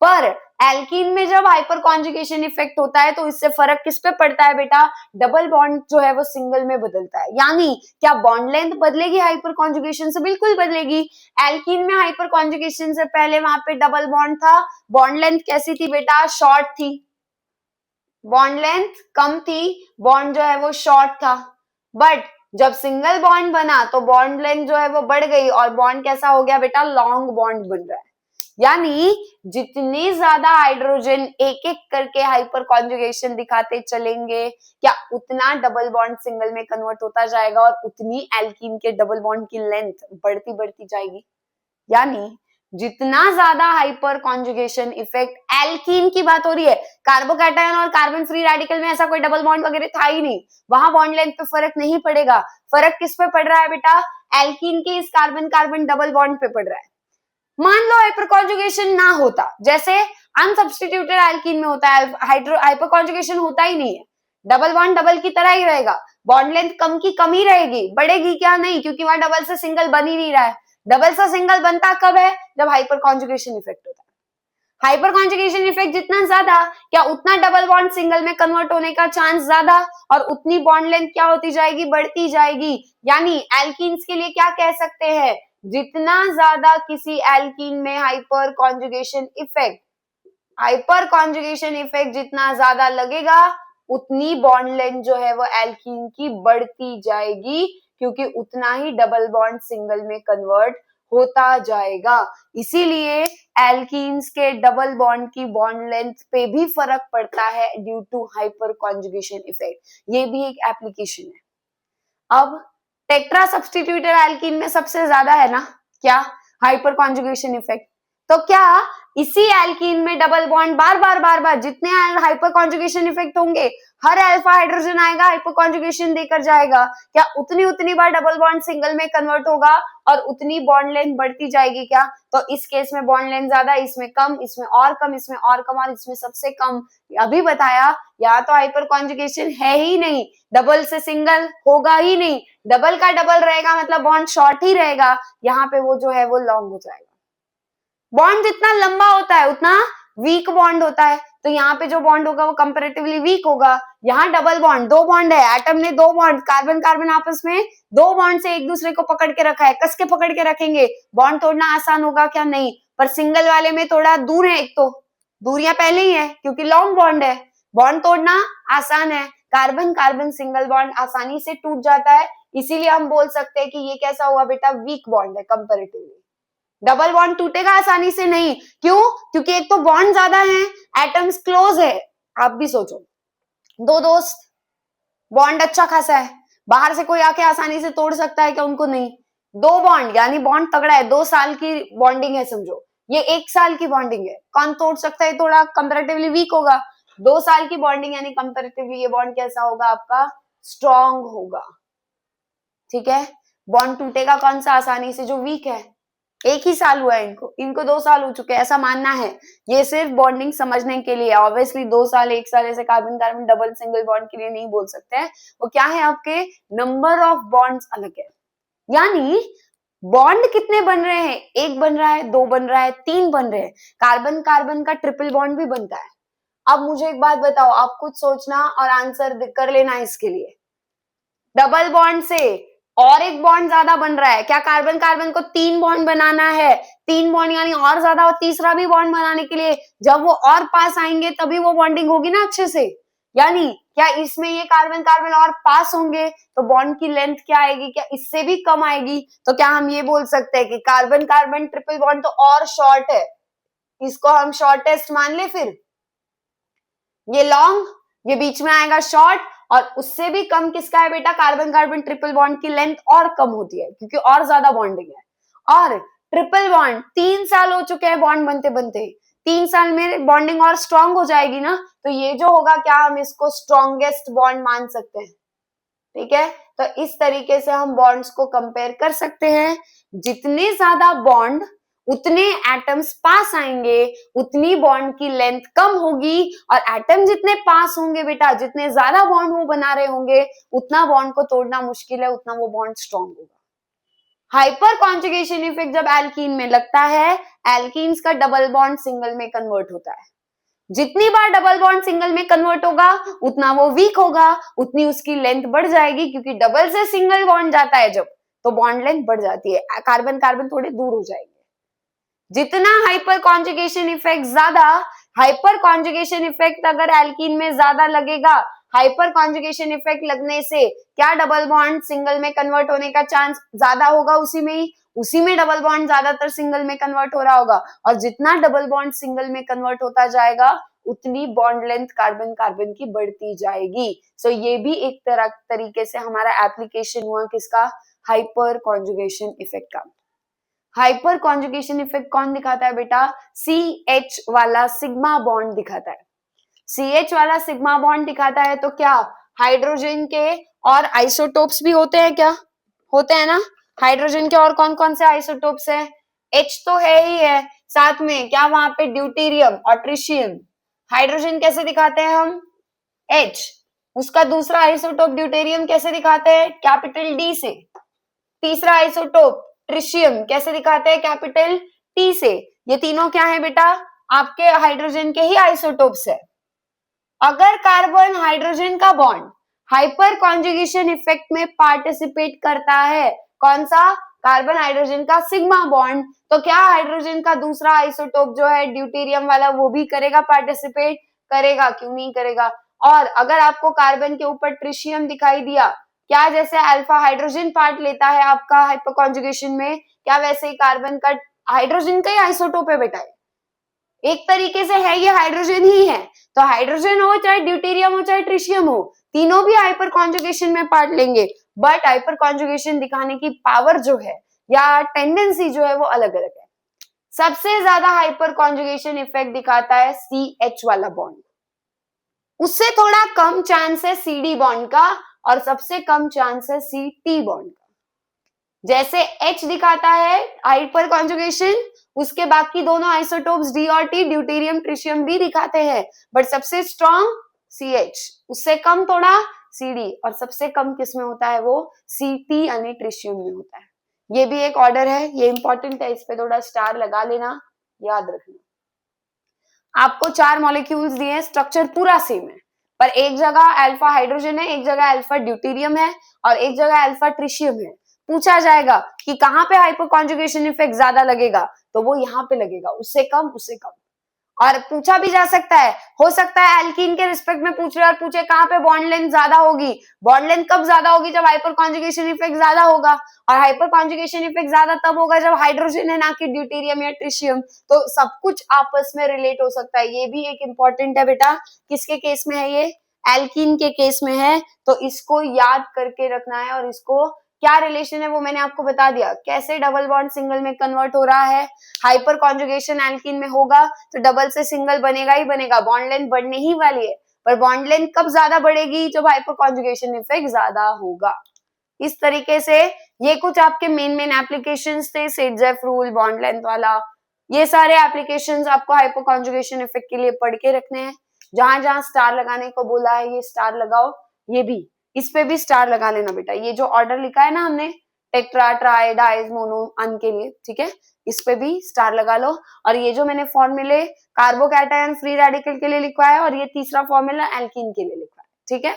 पर एल्कीन में जब हाइपर कॉन्जुगेशन इफेक्ट होता है तो इससे फर्क किस पे पड़ता है बेटा? डबल बॉन्ड जो है वो सिंगल में बदलता है। यानी क्या बॉन्ड लेंथ बदलेगी हाइपर कॉन्जुगेशन से? बिल्कुल बदलेगी। एल्कीन में हाइपर कॉन्जुगेशन से पहले वहां पे डबल बॉन्ड था, बॉन्ड लेंथ कैसी थी बेटा? शॉर्ट थी, बॉन्ड लेंथ कम थी, बॉन्ड जो है वो शॉर्ट था। बट जब सिंगल बॉन्ड बना तो बॉन्ड लेंथ जो है वो बढ़ गई और बॉन्ड कैसा हो गया बेटा? लॉन्ग बॉन्ड बन रहा है। यानी जितने ज्यादा हाइड्रोजन एक एक करके हाइपर कॉन्जुगेशन दिखाते चलेंगे, क्या उतना डबल बॉन्ड सिंगल में कन्वर्ट होता जाएगा और उतनी एल्कीन के डबल बॉन्ड की लेंथ बढ़ती बढ़ती जाएगी। यानी जितना ज्यादा हाइपर कॉन्जुगेशन इफेक्ट, एल्कीन की बात हो रही है, कार्बोकैटायन और कार्बन फ्री रेडिकल में ऐसा कोई डबल बॉन्ड वगैरह था ही नहीं, वहां बॉन्ड लेंथ पे फर्क नहीं पड़ेगा। फर्क किस पे पड़ रहा है बेटा? एल्कीन के इस कार्बन कार्बन डबल बॉन्ड पे पड़ रहा है। मान लो हाइपर कॉन्जुगेशन ना होता, जैसे अनसब्स्टिट्यूटेड एल्कीन में होता है, हाइपर कॉन्जुगेशन होता ही नहीं है, डबल बॉन्ड डबल की तरह ही रहेगा, बॉन्ड लेंथ कम की कम ही रहेगी, बढ़ेगी क्या, नहीं, क्योंकि वहां डबल से सिंगल बन ही नहीं रहा है। डबल से सिंगल बनता कब है, जब हाइपर कॉन्जुगेशन इफेक्ट होता है। हाइपर कॉन्जुगेशन इफेक्ट जितना ज्यादा, क्या उतना डबल बॉन्ड सिंगल में कन्वर्ट होने का चांस ज्यादा, और उतनी बॉन्ड लेंथ क्या होती जाएगी, बढ़ती जाएगी। यानी एल्कीन्स के लिए क्या कह सकते हैं, जितना ज्यादा किसी एल्कीन में हाइपर कॉन्जुगेशन इफेक्ट जितना ज्यादा लगेगा, उतनी बॉन्ड लेंथ जो है वो एल्कीन की बढ़ती जाएगी, क्योंकि उतना ही डबल बॉन्ड सिंगल में कन्वर्ट होता जाएगा। इसीलिए एल्कीन्स के डबल बॉन्ड की बॉन्ड लेंथ पे भी फर्क पड़ता है due to hyper conjugation effect, ये भी एक एप्लीकेशन है। अब टेट्रा सब्स्टिट्यूटेड एल्कीन में सबसे ज्यादा है ना क्या, हाइपर कॉन्जुगेशन इफेक्ट, तो क्या इसी एल्कीन में डबल बॉन्ड बार बार जितने हाइपर कॉन्जुगेशन इफेक्ट होंगे, हर अल्फा हाइड्रोजन आएगा हाइपर कॉन्जुगेशन देकर जाएगा, क्या उतनी बार डबल बॉन्ड सिंगल में कन्वर्ट होगा और उतनी बॉन्ड लेंथ बढ़ती जाएगी क्या, तो इस केस में बॉन्ड लेंथ ज्यादा, इसमें कम, इसमें और कम, इसमें और कम, और इसमें सबसे कम। अभी बताया, या तो हाइपर कॉन्जुगेशन है ही नहीं, डबल से सिंगल होगा ही नहीं, डबल का डबल रहेगा मतलब बॉन्ड शॉर्ट ही रहेगा, यहाँ पे वो जो है वो लॉन्ग हो जाएगा। बॉन्ड जितना लंबा होता है उतना वीक बॉन्ड होता है, तो यहाँ पे जो बॉन्ड होगा वो कंपैरेटिवली वीक होगा। यहाँ डबल बॉन्ड, दो बॉन्ड है, एटम ने दो बॉन्ड, कार्बन कार्बन आपस में दो बॉन्ड से एक दूसरे को पकड़ के रखा है, कस के पकड़ के रखेंगे, बॉन्ड तोड़ना आसान होगा क्या, नहीं, पर सिंगल वाले में थोड़ा दूर है, एक तो दूरियां पहले ही है क्योंकि लॉन्ग बॉन्ड है, बॉन्ड तोड़ना आसान है, कार्बन कार्बन सिंगल बॉन्ड आसानी से टूट जाता है, इसीलिए हम बोल सकते हैं कि ये कैसा हुआ बेटा, वीक बॉन्ड है कंपैरेटिवली। डबल बॉन्ड टूटेगा आसानी से नहीं, क्यों, क्योंकि एक तो बॉन्ड ज्यादा है, एटम्स क्लोज है। आप भी सोचो, दो दोस्त, बॉन्ड अच्छा खासा है, बाहर से कोई आके आसानी से तोड़ सकता है क्या उनको, नहीं, दो बॉन्ड यानी बॉन्ड तगड़ा है, 2 साल की बॉन्डिंग है समझो, ये 1 साल की बॉन्डिंग है, कौन तोड़ सकता है, थोड़ा कंपैरेटिवली वीक होगा। 2 साल की बॉन्डिंग यानी कंपैरेटिवली ये बॉन्ड कैसा होगा आपका, स्ट्रॉन्ग होगा, ठीक है। बॉन्ड टूटेगा कौन सा आसानी से, जो वीक है, 1 ही साल हुआ है इनको 2 साल हो चुके हैं, ऐसा मानना है, ये सिर्फ बॉन्डिंग समझने के लिए, ऑब्वियसली 2 साल 1 साल ऐसे carbon carbon double single bond के लिए नहीं बोल सकते हैं, वो क्या है, आपके नंबर ऑफ बॉन्ड्स अलग है, यानी बॉन्ड कितने बन रहे हैं, 1 बन रहा है, 2 बन रहा है, 3 बन रहे हैं, कार्बन कार्बन का ट्रिपल बॉन्ड भी बनता है। अब मुझे एक बात बताओ, आप खुद सोचना और आंसर कर लेना इसके लिए, डबल बॉन्ड से और एक बॉन्ड ज्यादा बन रहा है, क्या कार्बन कार्बन को 3 बॉन्ड बनाना है, 3 बॉन्ड यानी और ज्यादा, और तीसरा भी बॉन्ड बनाने के लिए जब वो और पास आएंगे तभी वो बॉन्डिंग होगी ना अच्छे से, यानी क्या इसमें ये कार्बन कार्बन और पास होंगे तो बॉन्ड की लेंथ क्या आएगी, क्या इससे भी कम आएगी, तो क्या हम ये बोल सकते हैं कि कार्बन कार्बन ट्रिपल बॉन्ड तो और शॉर्ट है, इसको हम शॉर्टेस्ट मान ले, फिर ये लॉन्ग, ये बीच में आएगा शॉर्ट, और उससे भी कम किसका है बेटा, कार्बन कार्बन ट्रिपल बॉन्ड की लेंथ और कम होती है क्योंकि और ज्यादा बॉन्डिंग है, और ट्रिपल बॉन्ड 3 साल हो चुके हैं बॉन्ड बनते बनते, 3 साल में बॉन्डिंग और स्ट्रांग हो जाएगी ना, तो ये जो होगा क्या हम इसको स्ट्रॉन्गेस्ट बॉन्ड मान सकते हैं, ठीक है। तो इस तरीके से हम बॉन्ड्स को कंपेयर कर सकते हैं, जितने ज्यादा बॉन्ड उतने एटम्स पास आएंगे, उतनी बॉन्ड की लेंथ कम होगी, और एटम जितने पास होंगे बेटा, जितने ज्यादा बॉन्ड वो बना रहे होंगे, उतना बॉन्ड को तोड़ना मुश्किल है, उतना वो बॉन्ड स्ट्रांग होगा। हाइपर कॉन्जुगेशन इफेक्ट जब एल्कीन में लगता है, एल्कीन्स का डबल बॉन्ड सिंगल में कन्वर्ट होता है, जितनी बार डबल बॉन्ड सिंगल में कन्वर्ट होगा उतना वो वीक होगा, उतनी उसकी लेंथ बढ़ जाएगी, क्योंकि डबल से सिंगल बॉन्ड जाता है जब, तो बॉन्ड लेंथ बढ़ जाती है, कार्बन कार्बन थोड़े दूर हो जाएंगे। जितना हाइपर कॉन्जुगेशन इफेक्ट ज्यादा, हाइपर कॉन्जुगेशन इफेक्ट अगर एल्कीन में ज्यादा लगेगा, हाइपर कॉन्जुगेशन इफेक्ट लगने से क्या डबल बॉन्ड सिंगल में कन्वर्ट होने का चांस ज्यादा होगा, उसी में डबल बॉन्ड ज्यादातर सिंगल में कन्वर्ट हो रहा होगा, और जितना डबल बॉन्ड सिंगल में कन्वर्ट होता जाएगा उतनी बॉन्ड लेंथ कार्बन कार्बन की बढ़ती जाएगी। सो ये भी एक तरीके से हमारा एप्लीकेशन हुआ किसका, हाइपर कॉन्जुगेशन इफेक्ट का। हाइपर कॉन्जुगेशन इफेक्ट कौन दिखाता है बेटा, CH वाला सिग्मा बॉन्ड दिखाता है, CH वाला सिग्मा बॉन्ड दिखाता है, तो क्या हाइड्रोजन के और आइसोटोप्स भी होते हैं क्या, होते हैं ना, हाइड्रोजन के और कौन कौन से आइसोटोप्स है, H तो है ही है, साथ में क्या वहां पे ड्यूटेरियम और ट्रिशियम। हाइड्रोजन कैसे दिखाते हैं हम? H। उसका दूसरा आइसोटोप ड्यूटेरियम कैसे दिखाते हैं? कैपिटल D से। तीसरा आइसोटोप ट्रिशियम कैसे दिखाते हैं? कैपिटल T से। ये तीनों क्या है बेटा? आपके हाइड्रोजन के ही आइसोटोप्स है। अगर कार्बन हाइड्रोजन का बॉन्ड हाइपर कॉन्जुगेशन इफेक्ट में पार्टिसिपेट करता है, कौन सा? कार्बन हाइड्रोजन का सिग्मा बॉन्ड, तो क्या हाइड्रोजन का दूसरा आइसोटोप जो है ड्यूटेरियम वाला वो भी करेगा पार्टिसिपेट? करेगा, क्यों नहीं करेगा। और अगर आपको कार्बन के ऊपर ट्रिशियम दिखाई दिया, क्या जैसे अल्फा हाइड्रोजन पार्ट लेता है आपका हाइपर कॉन्जुगेशन में, क्या वैसे ही कार्बन का हाइड्रोजन का ही आइसोटोप है बेटा, एक तरीके से है, ये हाइड्रोजन ही है। तो हाइड्रोजन हो चाहे ड्यूटेरियम हो चाहे ट्रिशियम हो, तीनों भी हाइपर कॉन्जुगेशन में पार्ट लेंगे, बट हाइपर कॉन्जुगेशन दिखाने की पावर जो है या टेंडेंसी जो है वो अलग अलग है। सबसे ज्यादा हाइपर कॉन्जुगेशन इफेक्ट दिखाता है CH वाला बॉन्ड, उससे थोड़ा कम चांस है CD बॉन्ड का, और सबसे कम चांस है CT बॉन्ड का। जैसे H दिखाता है हाइपर कॉन्जुगेशन, उसके बाकी दोनों आइसोटोप्स D और T ड्यूटेरियम ट्रिशियम भी दिखाते हैं, बट सबसे स्ट्रॉन्ग CH, उससे कम थोड़ा CD, और सबसे कम किसमें होता है वो? CT यानी ट्रिशियम में होता है। ये भी एक ऑर्डर है, ये इंपॉर्टेंट है, इस पे थोड़ा स्टार लगा लेना, याद रखना। आपको 4 मॉलिक्यूल्स दिए हैं, स्ट्रक्चर पूरा सेम है, पर एक जगह अल्फा हाइड्रोजन है, एक जगह अल्फा ड्यूटेरियम है, और एक जगह अल्फा ट्रिशियम है। पूछा जाएगा कि कहां पे हाइपर कॉन्जुगेशन इफेक्ट ज्यादा लगेगा, तो वो यहाँ पे लगेगा, उससे कम उससे कम। और पूछा भी जा सकता है, हो सकता है एल्कीन के रिस्पेक्ट में पूछ रहे और पूछे कहां पे बॉन्ड लेंथ ज्यादा होगी। बॉन्ड लेंथ कब ज्यादा होगी? जब हाइपर कॉन्जुगेशन इफेक्ट ज्यादा होगा, और हाइपर कॉन्जुगेशन इफेक्ट ज्यादा तब होगा जब हाइड्रोजन है ना कि ड्यूटेरियम या ट्रिशियम। तो सब कुछ आपस में रिलेट हो सकता है, ये भी एक इंपॉर्टेंट है बेटा। किसके केस में है ये? एल्कीन के केस में है, तो इसको याद करके रखना है। और इसको क्या रिलेशन है वो मैंने आपको बता दिया, कैसे डबल बॉन्ड सिंगल में कन्वर्ट हो रहा है। हाइपर कॉन्जुगेशन एल्कीन में होगा तो डबल से सिंगल बनेगा ही बनेगा, बॉन्ड लेंथ बढ़ने ही वाली है, पर बॉन्ड लेंथ कब ज्यादा बढ़ेगी? जब हाइपर कॉन्जुगेशन इफेक्ट ज्यादा होगा। इस तरीके से ये कुछ आपके मेन एप्लीकेशंस थे, सेट-जेफ रूल, बॉन्ड लेंथ वाला, ये सारे एप्लीकेशंस आपको हाइपर कॉन्जुगेशन इफेक्ट के लिए पढ़ के रखने हैं। जहां जहां स्टार लगाने को बोला है ये स्टार लगाओ, ये भी इस पे भी स्टार लगा लेना बेटा। ये जो ऑर्डर लिखा है ना हमने टेट्रा ट्राई डाइज मोनो अन के लिए, ठीक है, इस पे भी स्टार लगा लो। और ये जो मैंने फॉर्मूले कार्बोकैटायन फ्री रेडिकल के लिए लिखा है, और ये तीसरा फॉर्मूला एल्कीन के लिए लिखा है, ठीक है।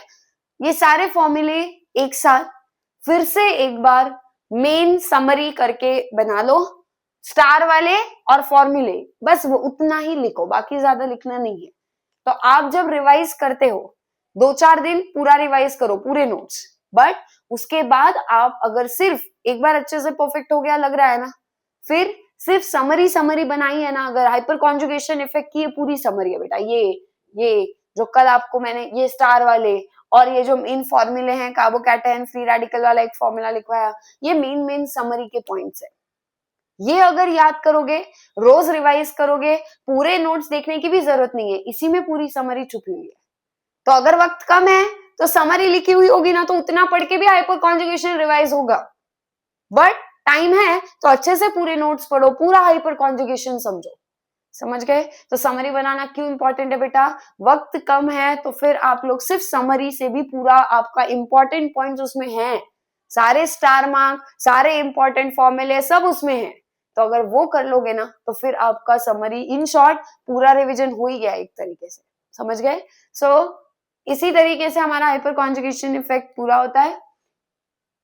ये सारे फॉर्मूले एक साथ फिर से एक बार मेन समरी करके बना लो, स्टार वाले और फॉर्मूले, बस वो उतना ही लिखो, बाकी ज्यादा लिखना नहीं है। तो आप जब रिवाइज करते हो 2-4 दिन पूरा रिवाइज करो पूरे नोट्स, बट उसके बाद आप अगर सिर्फ एक बार अच्छे से परफेक्ट हो गया लग रहा है ना, फिर सिर्फ समरी बनाई है ना, अगर हाइपर कॉन्जुगेशन इफेक्ट की ये पूरी समरी है बेटा। ये जो कल आपको मैंने ये स्टार वाले और ये जो मेन फॉर्मूले हैं, कार्बोकैटायन फ्री रेडिकल वाला एक फॉर्मूला लिखवाया, ये मेन समरी के पॉइंट्स है। ये अगर याद करोगे, रोज रिवाइज करोगे, पूरे नोट्स देखने की भी जरूरत नहीं है, इसी में पूरी समरी छुपी हुई है। तो अगर वक्त कम है तो समरी लिखी हुई होगी ना, तो उतना पढ़ के भी हाइपर कॉन्जुगेशन रिवाइज होगा। बट टाइम है तो अच्छे से पूरे नोट्स पढ़ो, पूरा हाइपर कॉन्जुगेशन समझो। समझ गए? तो समरी बनाना क्यों इंपॉर्टेंट है बेटा? वक्त कम है तो फिर आप लोग सिर्फ समरी से भी पूरा आपका इंपॉर्टेंट पॉइंट्स उसमें हैं, सारे स्टार मार्क, सारे इंपॉर्टेंट फॉर्मूले सब उसमें हैं। तो अगर वो कर लोगे ना तो फिर आपका समरी इन शॉर्ट पूरा रिवीजन हो ही गया एक तरीके से। समझ गए? सो इसी तरीके से हमारा हाइपर कॉन्जुगेशन इफेक्ट पूरा होता है।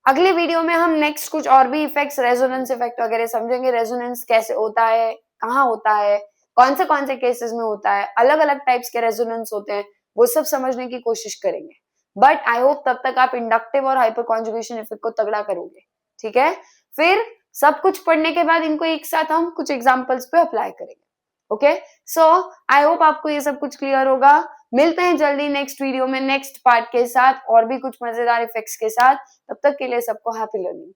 अगले वीडियो में हम नेक्स्ट कुछ और भी इफेक्ट्स, रेजोनेंस इफेक्ट वगैरह समझेंगे। रेजोनेंस कैसे होता है, कहाँ होता है, कौन से केसेस में होता है, अलग अलग टाइप्स के रेजोनेंस होते हैं, वो सब समझने की कोशिश करेंगे। बट आई होप तब तक आप इंडक्टिव और हाइपर कॉन्जुगेशन इफेक्ट को तगड़ा करोगे, ठीक है। फिर सब कुछ पढ़ने के बाद इनको एक साथ हम कुछ एग्जाम्पल्स पे अप्लाई करेंगे। ओके, सो आई होप आपको ये सब कुछ क्लियर होगा। मिलते हैं जल्दी नेक्स्ट वीडियो में नेक्स्ट पार्ट के साथ और भी कुछ मजेदार इफेक्ट्स के साथ। तब तक के लिए सबको हैप्पी लर्निंग।